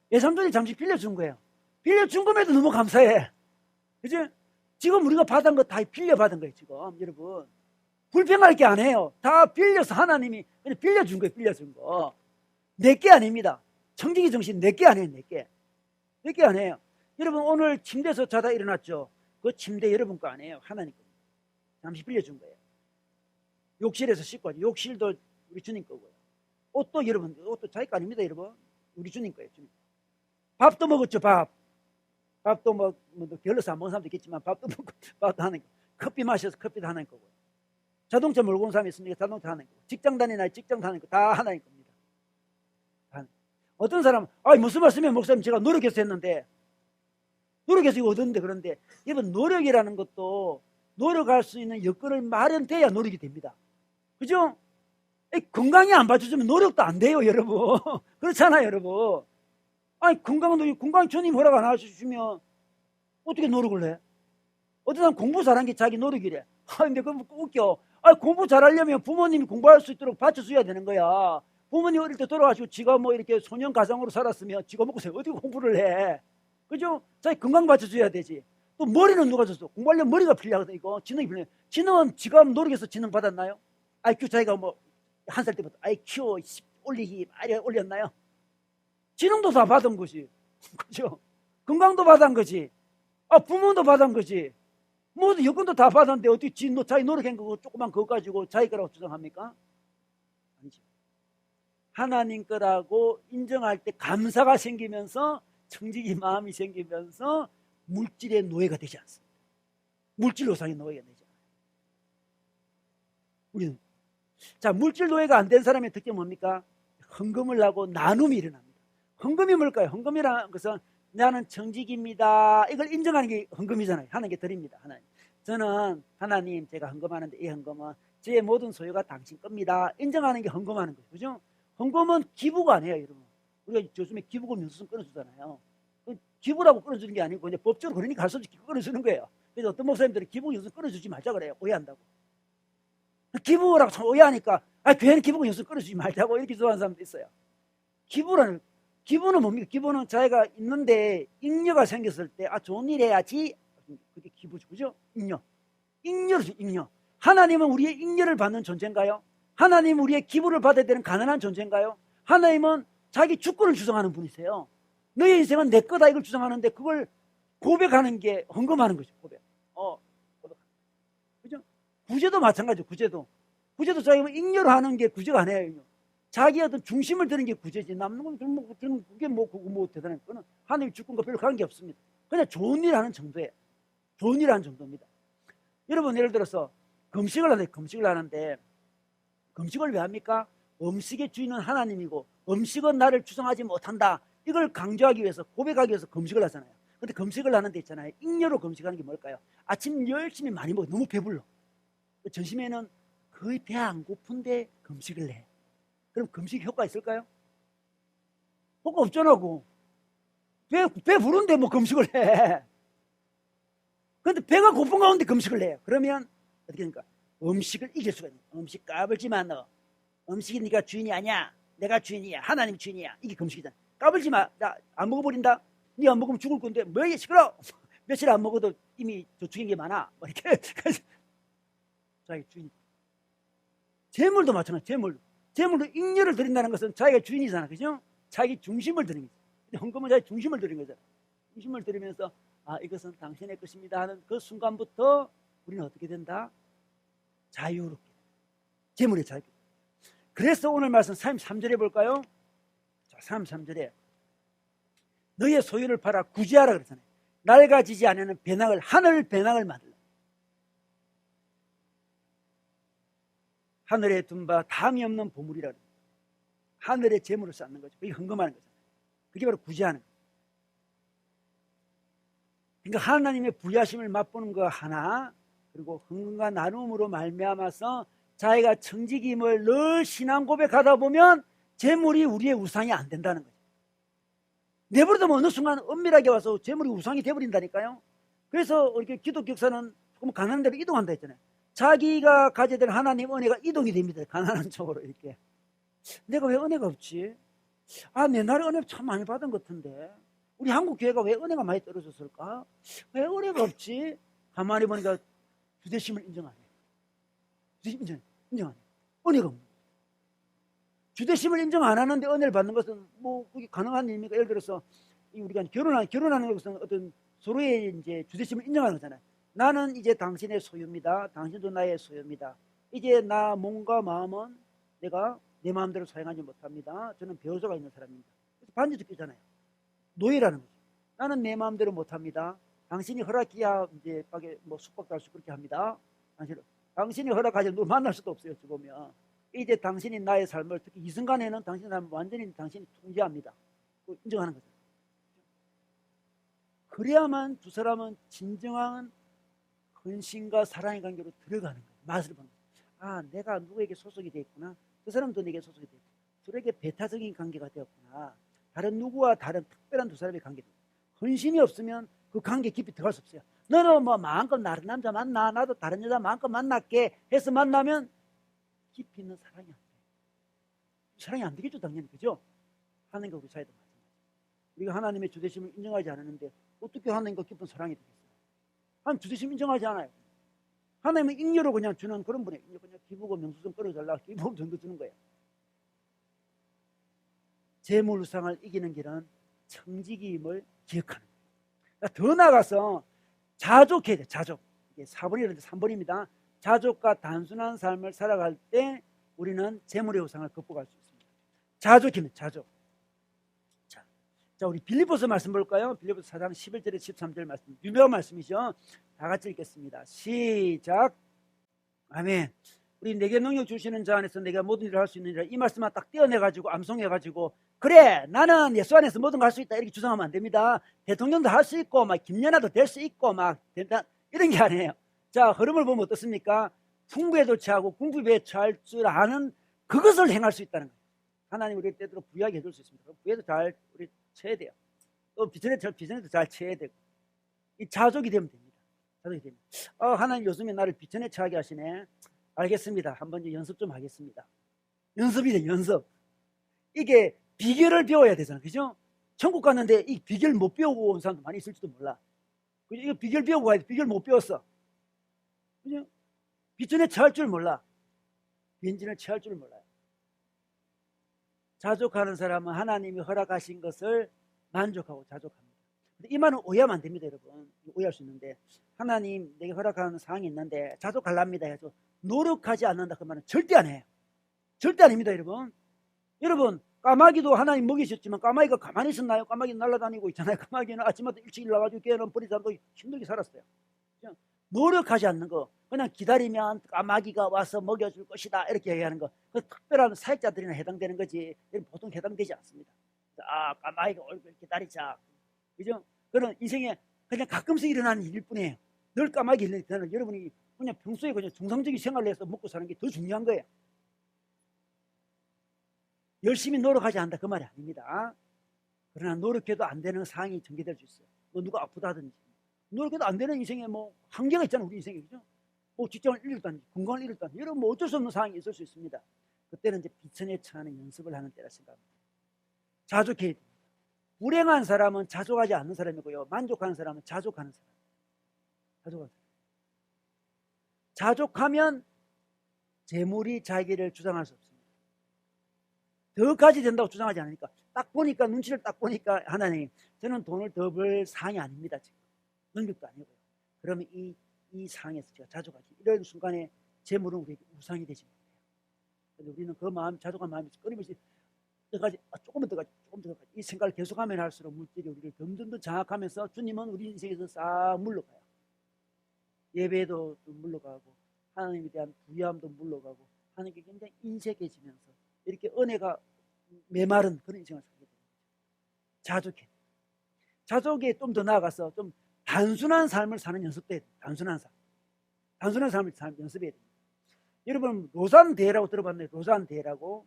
외삼촌이 잠시 빌려준 거예요. 빌려준 것에도 너무 감사해. 그지? 지금 우리가 받은 거 다 빌려받은 거예요, 지금. 여러분. 불평할 게 아니에요. 다 빌려서 하나님이 그냥 빌려준 거예요, 빌려준 거. 내게 아닙니다. 청지기 정신 내게 아니에요, 내게. 내게 아니에요. 여러분, 오늘 침대에서 자다 일어났죠? 그 침대 여러분 거 아니에요. 하나님 거. 잠시 빌려준 거예요. 욕실에서 씻고 하죠. 욕실도 우리 주님 거고요. 옷도 여러분, 옷도 자기 거 아닙니다, 여러분. 우리 주님 거예요, 주님. 밥도 먹었죠, 밥. 밥도 뭐 결로서 안 먹은 사람도 있겠지만 밥도 먹고 밥도 하는 거. 커피 마셔서 커피도 하는 거고. 자동차 몰고 온 사람이 있으니까 자동차 하는 거고. 직장 다니나 직장 다니는 거 다 하나인 겁니다. 어떤 사람은 무슨 말씀이에요, 목사님? 제가 노력해서 했는데 노력해서 이거 얻었는데. 그런데 여러분 노력이라는 것도 노력할 수 있는 여건을 마련돼야 노력이 됩니다. 그죠? 건강이 안 받쳐주면 노력도 안 돼요, 여러분. 그렇잖아요, 여러분. 건강 주님 허락 안 해주시면 어떻게 노력을 해? 어떤 사람 공부 잘한 게 자기 노력이래. 근데 그건 웃겨. 공부 잘하려면 부모님이 공부할 수 있도록 받쳐줘야 되는 거야. 부모님 어릴 때 돌아가시고 지가 뭐 이렇게 소년 가정으로 살았으면 지가 먹고 어떻게 공부를 해? 그죠? 자기 건강 받쳐줘야 되지. 또 머리는 누가 줬어? 공부하려면 머리가 필요하거든, 이거. 지능이 필요해. 지능은 지가 노력해서 지능 받았나요? IQ 자기가 뭐 한 살 때부터 IQ 10 올리기 올렸나요? 지능도 다 받은 거지. 그죠? 건강도 받은 거지. 부모도 받은 거지. 모두 여건도 다 받았는데 어떻게 자기 노력한 거 조그만 그거 가지고 자기 거라고 주장합니까? 아니죠. 하나님 거라고 인정할 때 감사가 생기면서 청지기 마음이 생기면서 물질의 노예가 되지 않습니다. 물질 노상의 노예가 되지 않아요. 우리는. 자, 물질 노예가 안 된 사람의 특징은 뭡니까? 헌금을 하고 나눔이 일어납니다. 헌금이 뭘까요? 헌금이라는 것은 나는 청직입니다. 이걸 인정하는 게 헌금이잖아요. 하나님께 드립니다. 하나님. 저는 하나님 제가 헌금하는데 이 헌금은 제 모든 소유가 당신 겁니다. 인정하는 게 헌금하는 거죠. 그죠? 헌금은 기부가 아니에요, 여러분. 우리가 요즘에 기부금 영수증 끊어주잖아요. 기부라고 끊어주는 게 아니고 이제 법적으로 그러니까 할 수 없이 끊어주는 거예요. 그래서 어떤 목사님들이 기부금 영수증 끊어주지 말자 그래요. 오해한다고. 기부라고 참 오해하니까 교회는 기부금 영수증 끊어주지 말자고 이렇게 좋아하는 사람도 있어요. 기부는 뭡니까? 기부는 자기가 있는데 잉여가 생겼을 때 좋은 일 해야지. 그게 기부죠. 그죠? 잉여죠. 잉여. 하나님은 우리의 잉여를 받는 존재인가요? 하나님은 우리의 기부를 받아야 되는 가난한 존재인가요? 하나님은 자기 주권을 주장하는 분이세요. 너의 인생은 내 거다 이걸 주장하는데 그걸 고백하는 게 헌금하는 거죠. 고백. 그죠? 구제도 마찬가지죠. 구제도 자기가 잉여를 하는 게 구제가 아니에요. 자기 어떤 중심을 드는 게 구제지. 남는 건 그게 뭐 대단한 거는 하나님이 주권과 별로 관계 없습니다. 그냥 좋은 일 하는 정도예요. 좋은 일 하는 정도입니다. 여러분 예를 들어서 금식을 하는데 금식을 왜 합니까? 음식의 주인은 하나님이고 음식은 나를 주성하지 못한다. 이걸 강조하기 위해서 고백하기 위해서 금식을 하잖아요. 근데 금식을 하는데 있잖아요. 잉여로 금식하는 게 뭘까요? 아침 열심히 많이 먹어 너무 배불러. 점심에는 거의 배 안 고픈데 금식을 해. 그럼 금식 효과 있을까요? 효과 없잖아. 배 부른데 뭐 금식을 해. 그런데 배가 고픈 가운데 금식을 해요. 그러면 어떻게 됩니까? 음식을 이길 수가 있는 거야. 음식 까불지 마 너. 음식이 네가 주인이 아니야. 내가 주인이야. 하나님 주인이야. 이게 금식이잖아. 까불지 마. 나 안 먹어버린다. 네 안 먹으면 죽을 건데 뭐 이게 시끄러. 며칠 안 먹어도 이미 저축인 게 많아. 뭐 이렇게 자기 주인. 재물도 마찬가지. 재물도 잉여를 드린다는 것은 자기가 주인이잖아. 그죠? 자기 중심을 드리는 거죠. 헌금은 자기 중심을 드리는 거잖아. 중심을 드리면서 이것은 당신의 것입니다 하는 그 순간부터 우리는 어떻게 된다? 자유롭게. 재물의 자유. 그래서 오늘 말씀 33절에 볼까요? 자, 33절에 너의 소유를 팔아 구제하라 그러잖아요. 낡아지지 않는 배낭을, 하늘 배낭을 만들라. 하늘에 둔 바 담이 없는 보물이라 그래요. 하늘에 재물을 쌓는 거죠. 그게 헌금하는 거잖아요. 그게 바로 구제하는 거예요. 그러니까 하나님의 부유하심을 맛보는 거 하나, 그리고 헌금과 나눔으로 말미암아서 자기가 청지기임을 늘 신앙 고백하다 보면 재물이 우리의 우상이 안 된다는 거죠. 내버려두면 어느 순간 은밀하게 와서 재물이 우상이 돼버린다니까요. 그래서 이렇게 기독교 역사는 조금 가난한 대로 이동한다 했잖아요. 자기가 가져야 될 하나님 은혜가 이동이 됩니다. 가난한 쪽으로 이렇게. 내가 왜 은혜가 없지? 내 나라 은혜 참 많이 받은 것 같은데 우리 한국 교회가 왜 은혜가 많이 떨어졌을까? 왜 은혜가 없지? 가만히 보니까 주대심을 인정 안 해요. 주대심 인정 안 해요. 은혜가 없는. 주대심을 인정 안 하는데 은혜를 받는 것은 뭐 그게 가능한 일입니까? 예를 들어서 우리가 결혼하는 것은 어떤 서로의 이제 주대심을 인정하는 거잖아요. 나는 이제 당신의 소유입니다. 당신도 나의 소유입니다. 이제 나 몸과 마음은 내가 내 마음대로 사용하지 못합니다. 저는 배우자가 있는 사람입니다. 그래서 반지도 끼잖아요. 노예라는 거죠. 나는 내 마음대로 못합니다. 당신이 허락해야 이제 가게 뭐 숙박도 할 수 그렇게 합니다. 당신이 허락하지 너 만날 수도 없어요. 죽으면. 이제 당신이 나의 삶을 특히 이 순간에는 당신의 삶을 완전히 당신이 통제합니다. 인정하는 거죠. 그래야만 두 사람은 진정한 헌신과 사랑의 관계로 들어가는 거예요. 맛을 보는 거예요. 내가 누구에게 소속이 되어 있구나. 그 사람도 내게 소속이 되어 있구나. 서로에게 배타적인 관계가 되었구나. 다른 누구와 다른 특별한 두 사람의 관계다. 헌신이 없으면 그 관계 깊이 들어갈 수 없어요. 너는 뭐 마음껏 다른 남자 만나. 나도 다른 여자 마음껏 만날게 해서 만나면 깊이 있는 사랑이 안 돼. 사랑이 안 되겠죠, 당연히. 그죠? 하나님과 우리 사이도 마찬가지. 우리가 하나님의 주대심을 인정하지 않았는데 어떻게 하나님과 깊은 사랑이 되겠어요? 하나님 주대심 인정하지 않아요. 하나님은 잉여로 그냥 주는 그런 분이에요. 그냥 기부고 명수증 끌어달라. 기부금 정도 주는 거예요. 재물우상을 이기는 길은 청지기임을 기억하는 거예요. 그러니까 더 나아가서 자족해야 돼요. 자족. 이게 4번이라는데 3번입니다. 자족과 단순한 삶을 살아갈 때 우리는 재물의 우상을 극복할 수 있습니다. 자족이면 자족. 자, 우리 빌립보서 말씀 볼까요? 빌립보서 4장 11절에 13절 말씀. 유명한 말씀이죠. 다 같이 읽겠습니다. 시작. 아멘. 우리 내게 능력 주시는 자 안에서 내가 모든 일을 할 수 있느니라. 이 말씀만 딱 떼어내가지고 암송해가지고 그래 나는 예수 안에서 모든 걸 할 수 있다 이렇게 주장하면 안 됩니다. 대통령도 할 수 있고 막 김연아도 될 수 있고 막 된다 이런 게 아니에요. 자, 흐름을 보면 어떻습니까? 풍부에도 처하고 궁핍에 처할 줄 아는 그것을 행할 수 있다는 거예요. 하나님 우리 때대로 부유하게 해줄 수 있습니다. 부유에도 잘 우리 쳐야 돼요. 또 비전에도 잘 쳐야 되고 이 자족이 되면 됩니다. 자족이 됩니다. 하나님 요즘에 나를 비전에 처하게 하시네. 알겠습니다. 한번 연습 좀 하겠습니다. 연습이래, 연습. 이게 비결을 배워야 되잖아. 그죠? 천국 갔는데 이 비결 못 배우고 온 사람도 많이 있을지도 몰라. 그죠? 이거 비결 배우고 가야 돼. 비결 못 배웠어. 그죠? 비전에 처할 줄 몰라. 빈진을 처할 줄 몰라요. 자족하는 사람은 하나님이 허락하신 것을 만족하고 자족합니다. 근데 이 말은 오해하면 안 됩니다, 여러분. 오해할 수 있는데 하나님 내게 허락하는 상황이 있는데 자족하랍니다 해서 노력하지 않는다 그 말은 절대 안 해요. 절대 아닙니다, 여러분. 여러분 까마귀도 하나님 먹이셨지만 까마귀가 가만히 있었나요? 까마귀는 날아다니고 있잖아요. 까마귀는 아침마다 일찍 일어나가지고 깨어난 버린 사람도 힘들게 살았어요. 노력하지 않는 거. 그냥 기다리면 까마귀가 와서 먹여줄 것이다 이렇게 얘기하는 거, 그 특별한 사역자들이나 해당되는 거지 보통 해당되지 않습니다. 아, 까마귀가 올 걸 기다리자, 그죠? 그런 인생에 그냥 가끔씩 일어나는 일일 뿐이에요. 늘 까마귀 일일 때는 여러분이 그냥 평소에 그냥 정상적인 생활을 해서 먹고 사는 게 더 중요한 거예요. 열심히 노력하지 않는다 그 말이 아닙니다. 그러나 노력해도 안 되는 상황이 전개될 수 있어요. 뭐 누가 아프다든지 노력해도 안 되는 인생에 뭐 한계가 있잖아요. 우리 인생에, 그죠? 뭐 직장을 잃었다든지 건강을 잃었다든지 이런 뭐 어쩔 수 없는 상황이 있을 수 있습니다. 그때는 이제 비천에 처하는 연습을 하는 때라 생각합니다. 자족해야 됩니다. 불행한 사람은 자족하지 않는 사람이고요, 만족하는 사람은 자족하는 사람. 자족하는 사람. 자족하면 재물이 자기를 주장할 수 없습니다. 더 가지 된다고 주장하지 않으니까, 딱 보니까 눈치를 딱 보니까 하나님, 저는 돈을 더 벌 상이 아닙니다. 지금 능력도 아니고요. 그러면 이 상에서 제가 자족하지, 이런 순간에 재물은 우리에게 우상이 되지 못해요. 근데 우리는 그 마음, 자족한 마음이 끊임없이 조금만 더 가지, 조금 더 가지, 이 생각을 계속하면 할수록 물질이 우리를 점점 더 장악하면서 주님은 우리 인생에서 싹 물러가요. 예배도 물러가고 하나님에 대한 부유함도 물러가고 하는 게 굉장히 인색해지면서 이렇게 은혜가 메마른 그런 인생을 살게 됩니다. 자족해. 자족에 좀 더 나아가서 좀 단순한 삶을 사는 연습도 해야 돼요. 단순한 삶을 연습해야 됩니다. 여러분 로잔 대회라고 들어봤나요? 로잔 대회라고.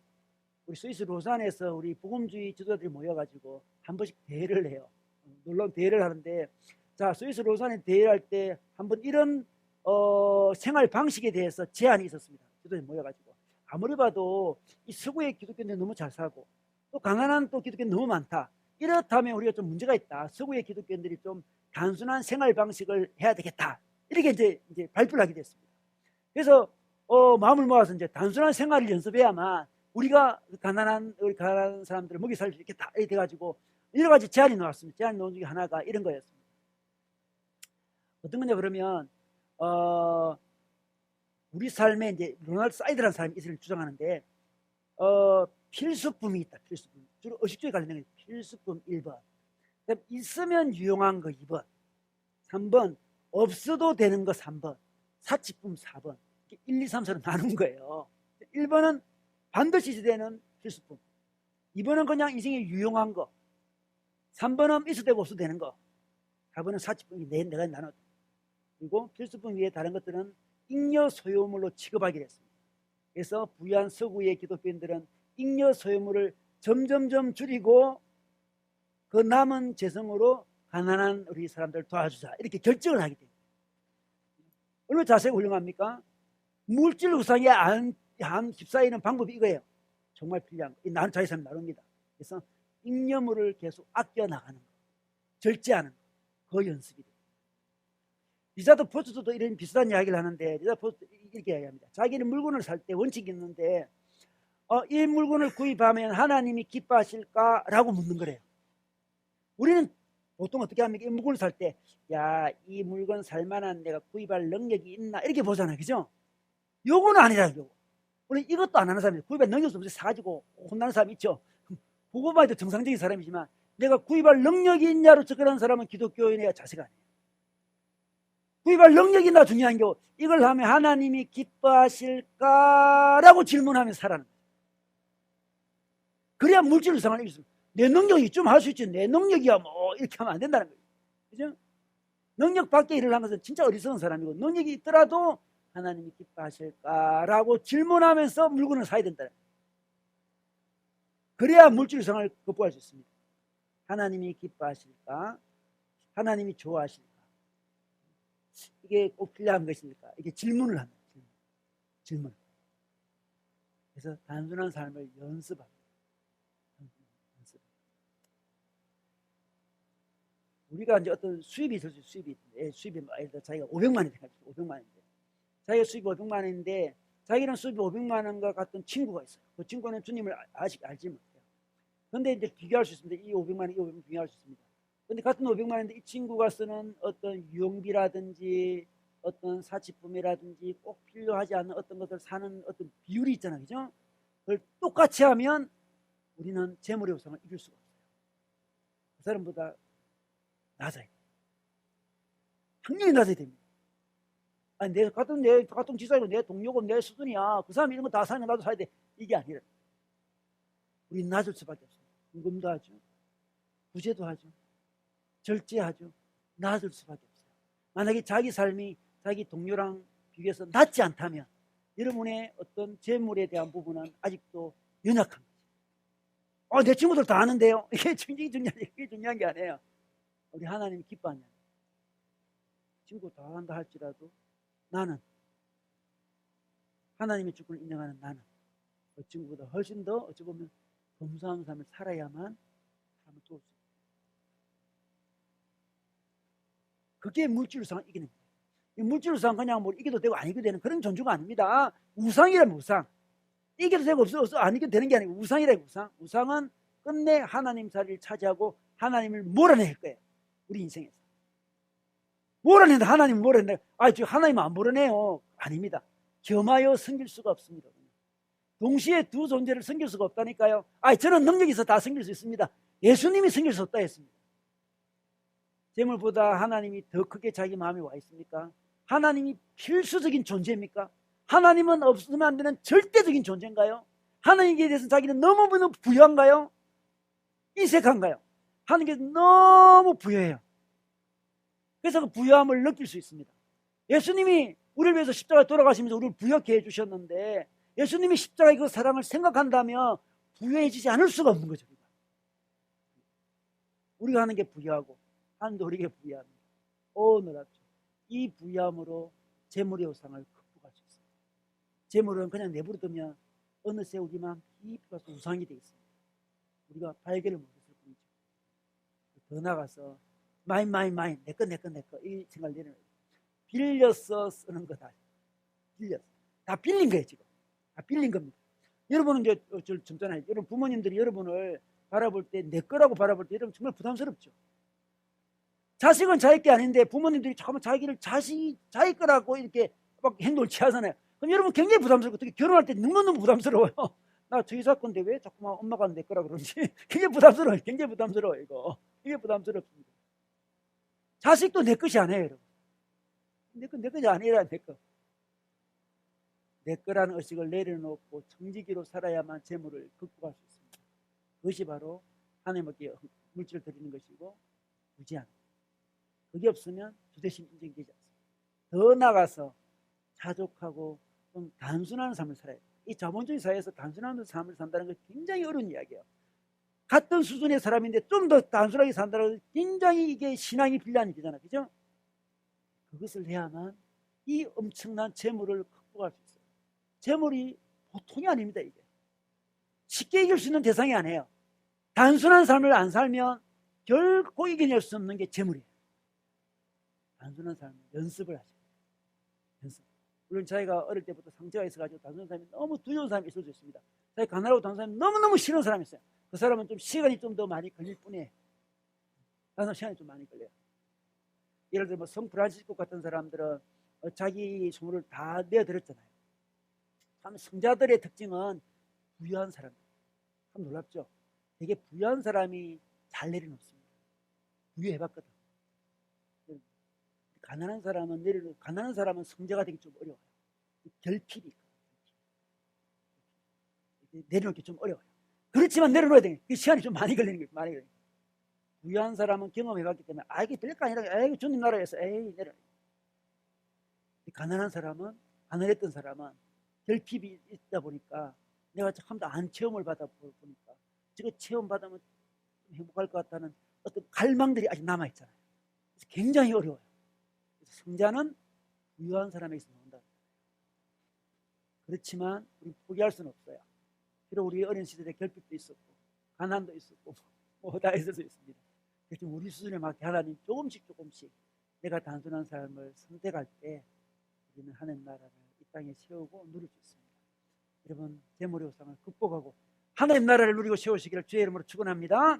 우리 스위스 로잔에서 우리 복음주의 지도자들이 모여가지고 한 번씩 대회를 해요. 놀라운 대회를 하는데, 자, 스위스 로잔에 대회를 할 때 한번 이런 생활 방식에 대해서 제안이 있었습니다. 지도자들이 모여가지고 아무리 봐도 이 서구의 기독교인들이 너무 잘 살고 또 가난한 또 기독교인 너무 많다. 이렇다면 우리가 좀 문제가 있다. 서구의 기독교인들이 좀 단순한 생활 방식을 해야 되겠다. 이렇게 이제 발표를 하게 됐습니다. 그래서 마음을 모아서 이제 단순한 생활을 연습해야만 우리가 가난한 사람들을 먹이 살 수 있겠다. 이렇게 돼가지고 여러 가지 제안이 나왔습니다. 제안 나온 중에 하나가 이런 거였습니다. 어떤 거냐 그러면 우리 삶에 이제 로널드 사이드라는 사람이 있을 주장하는데 필수품이 있다. 필수품. 주로 의식주에 관련된 게 필수품 1번. 있으면 유용한 거 2번. 3번 없어도 되는 거 3번. 사치품 4번. 1, 2, 3, 4로 나눈 거예요. 1번은 반드시 되는 필수품. 2번은 그냥 인생에 유용한 거. 3번은 있어도 되고 없어도 되는 거. 4번은 사치품이 내가 나눴다. 그리고 필수품 위에 다른 것들은 잉여 소유물로 취급하기로 했습니다. 그래서 부유한 서구의 기독교인들은 잉여 소유물을 점점점 줄이고 그 남은 재성으로 가난한 우리 사람들을 도와주자, 이렇게 결정을 하게 됩니다. 얼마나 자세히 훌륭합니까? 물질 우상에 안 휩싸이는 방법이 이거예요. 정말 필요한 거. 나는 자기사람 나눕니다. 그래서 잉여물을 계속 아껴 나가는 거, 절제하는 거, 그 연습이 돼요. 리자드 포스트도 이런 비슷한 이야기를 하는데, 리자드 포스트 이렇게 이야기합니다. 자기는 물건을 살 때 원칙이 있는데 이 물건을 구입하면 하나님이 기뻐하실까라고 묻는 거래요. 우리는 보통 어떻게 합니까? 이 물건을 살 때, 야, 이 물건 살만한 내가 구입할 능력이 있나 이렇게 보잖아요. 그죠? 요거는 아니라요. 우리 이것도 안 하는 사람이, 구입할 능력이 없어서 사가지고 혼나는 사람이 있죠. 그거만 해도 정상적인 사람이지만 내가 구입할 능력이 있냐로 접근하는 사람은 기독교인의 자세가 아니에요. 구입할 능력이 있나 중요한 게, 이걸 하면 하나님이 기뻐하실까라고 질문하면 살아는 거예요. 그래야 물질 우상을 이길 수 있어요. 내 능력이 좀 할 수 있지, 내 능력이야 뭐 이렇게 하면 안 된다는 거예요. 그죠? 능력 밖에 일을 하는 것은 진짜 어리석은 사람이고, 능력이 있더라도 하나님이 기뻐하실까라고 질문하면서 물건을 사야 된다는 거예요. 그래야 물질 우상을 극복할 수 있습니다. 하나님이 기뻐하실까? 하나님이 좋아하실까? 이게 꼭 필요한 것입니까? 이게 질문을 합니다. 질문. 그래서 단순한 삶을 연습합니다. 우리가 이제 어떤 수입이 있을 수 있어요. 수입이 예를 들어 자기가 500만 원인데, 500만 원인데, 자기가 수입이 500만 원인데 자기는 수입이 500만 원과 같은 친구가 있어요. 그 친구는 주님을 아직 알지 못해요. 그런데 이제 비교할 수 있습니다. 이 500만 원, 이 500만 원 비교할 수 있습니다. 그런데 같은 500만 원인데 이 친구가 쓰는 어떤 유용비라든지 어떤 사치품이라든지 꼭 필요하지 않는 어떤 것을 사는 어떤 비율이 있잖아요. 그죠? 그걸 똑같이 하면 우리는 재물의 우상을 이길 수가 없어요. 그 사람보다 낮아요. 당연히 낮아야 됩니다. 아니, 내 같은 지사이고 내 동료고 내 수준이야. 그 사람이 이런 거 다 사는 거 나도 사야 돼. 이게 아니라. 우리 낮을 수밖에 없어요. 궁금도 하죠. 구제도 하죠. 절제하죠. 낮을 수밖에 없어요. 만약에 자기 삶이 자기 동료랑 비교해서 낮지 않다면 여러분의 어떤 재물에 대한 부분은 아직도 연약한 거죠. 내 친구들 다 아는데요. 이게 중요한 게 아니에요. 우리 하나님이 기뻐하냐. 친구 다 한다 할지라도 나는 하나님의 주권을 인정하는 나는 그 친구보다 훨씬 더 어찌 보면 검소한 삶을 살아야만 사람을 도울 수 있다. 그게 물질우상을 이기는 거예요. 이 물질우상 그냥 뭐 이겨도 되고 안 이겨도 되는 그런 존재가 아닙니다. 우상이라면 우상. 이겨도 되고 없어 안 이겨도 되는 게 아니고 우상이라면 우상. 우상은 끝내 하나님 자리를 차지하고 하나님을 몰아낼 거예요. 우리 인생에서. 몰아낸다. 하나님을 몰아낸다. 지금 하나님 안 몰아내요. 아닙니다. 겸하여 섬길 수가 없습니다. 동시에 두 존재를 섬길 수가 없다니까요. 저는 능력이 있어 다 섬길 수 있습니다. 예수님이 섬길 수 없다 했습니다. 재물보다 하나님이 더 크게 자기 마음에 와 있습니까? 하나님이 필수적인 존재입니까? 하나님은 없으면 안 되는 절대적인 존재인가요? 하나님에 대해서 자기는 너무 부유한가요? 인색한가요? 하나님께서 너무 부유해요. 그래서 그 부유함을 느낄 수 있습니다. 예수님이 우리를 위해서 십자가에 돌아가시면서 우리를 부유하게 해주셨는데 예수님이 십자가의 그 사랑을 생각한다면 부유해지지 않을 수가 없는 거죠. 우리가 하는 게 부유하고 하나님도 우리에게 부유합니다. 놀랍죠. 이 부유함으로 재물의 우상을 극복할 수 있습니다. 재물은 그냥 내버려 두면 어느새 우리만 깊이 가서 우상이 되어 있습니다. 우리가 발견을 못했을 뿐이죠. 더 나가서 마인 내 거 이 생각을 내려놓아요. 빌려서 쓰는 거다. 빌려서 다 빌린 거예요. 지금 다 빌린 겁니다. 여러분은 이제 젊잖아요. 여러분 부모님들이 여러분을 바라볼 때 내 거라고 바라볼 때 여러분 정말 부담스럽죠. 자식은 자기 게 아닌데 부모님들이 잠깐만 자기를 자기 거라고 이렇게 막 행동을 취하잖아요. 그럼 여러분 굉장히 부담스럽고 특히 결혼할 때 너무너무 부담스러워요. 나 저희 사건인데 왜 자꾸만 엄마가 내 거라 그러는지 굉장히 부담스러워요. 굉장히 부담스러워요. 이게 부담스럽습니다. 자식도 내 것이 아니에요. 여러분. 내 것이 아니라 내 거. 내 거라는 의식을 내려놓고 청지기로 살아야만 재물을 극복할 수 있습니다. 그것이 바로 하나님께 물질을 드리는 것이고 무지한. 그게 없으면 주대신 인정되지 않습니다. 더 나아가서 자족하고 좀 단순한 삶을 살아야 돼요. 이 자본주의 사회에서 단순한 삶을 산다는 건 굉장히 어려운 이야기예요. 같은 수준의 사람인데 좀 더 단순하게 산다는 건 굉장히 이게 신앙이 필요한 일이잖아요. 그죠? 그것을 해야만 이 엄청난 재물을 극복할 수 있어요. 재물이 보통이 아닙니다. 이게 쉽게 이길 수 있는 대상이 아니에요. 단순한 삶을 안 살면 결코 이겨낼 수 없는 게 재물이에요. 단순한 삶을 연습을 하시고 연습. 물론 자기가 어릴 때부터 상처가 있어가지고 단순한 삶이 너무 두려운 사람이 있을 수 있습니다. 자기 가난하고 단순한 삶이 너무너무 싫은 사람이 있어요. 그 사람은 좀 시간이 좀 더 많이 걸릴 뿐이에요. 다른 시간이 좀 많이 걸려요. 예를 들어 성 프란시스코 같은 사람들은 자기 소물을 다 내어드렸잖아요. 참 성자들의 특징은 부유한 사람들. 참 놀랍죠? 되게 부유한 사람이 잘 내려놓습니다. 부유해봤거든. 가난한 사람은 성자가 되기 좀 어려워요. 결핍이 있거든요. 내려놓기 좀 어려워요. 그렇지만 내려놓아야 돼요. 그 시간이 좀 많이 걸리는 거예요. 많이 걸리는 거예요. 부유한 사람은 경험해봤기 때문에 이게 별거 아니라 이게 주님 나라에서 내려놔. 가난한 사람은 가난했던 사람은 결핍이 있다 보니까 내가 참 더 안 체험을 받아보니까 저거 체험 받으면 행복할 것 같다는 어떤 갈망들이 아직 남아있잖아요. 그래서 굉장히 어려워요. 그래서 성자는 부유한 사람에게서 나온다. 그렇지만 우리 포기할 수는 없어요. 비록 우리 어린 시절에 결핍도 있었고 가난도 있었고 뭐 다 있을 수 있습니다. 그래서 우리 수준에 맞게 하나님 조금씩 내가 단순한 삶을 선택할 때 우리는 하나님 나라를 이 땅에 세우고 누릴 수 있습니다. 여러분 재물의 우상을 극복하고 하나님 나라를 누리고 세우시기를 주의 이름으로 축원합니다.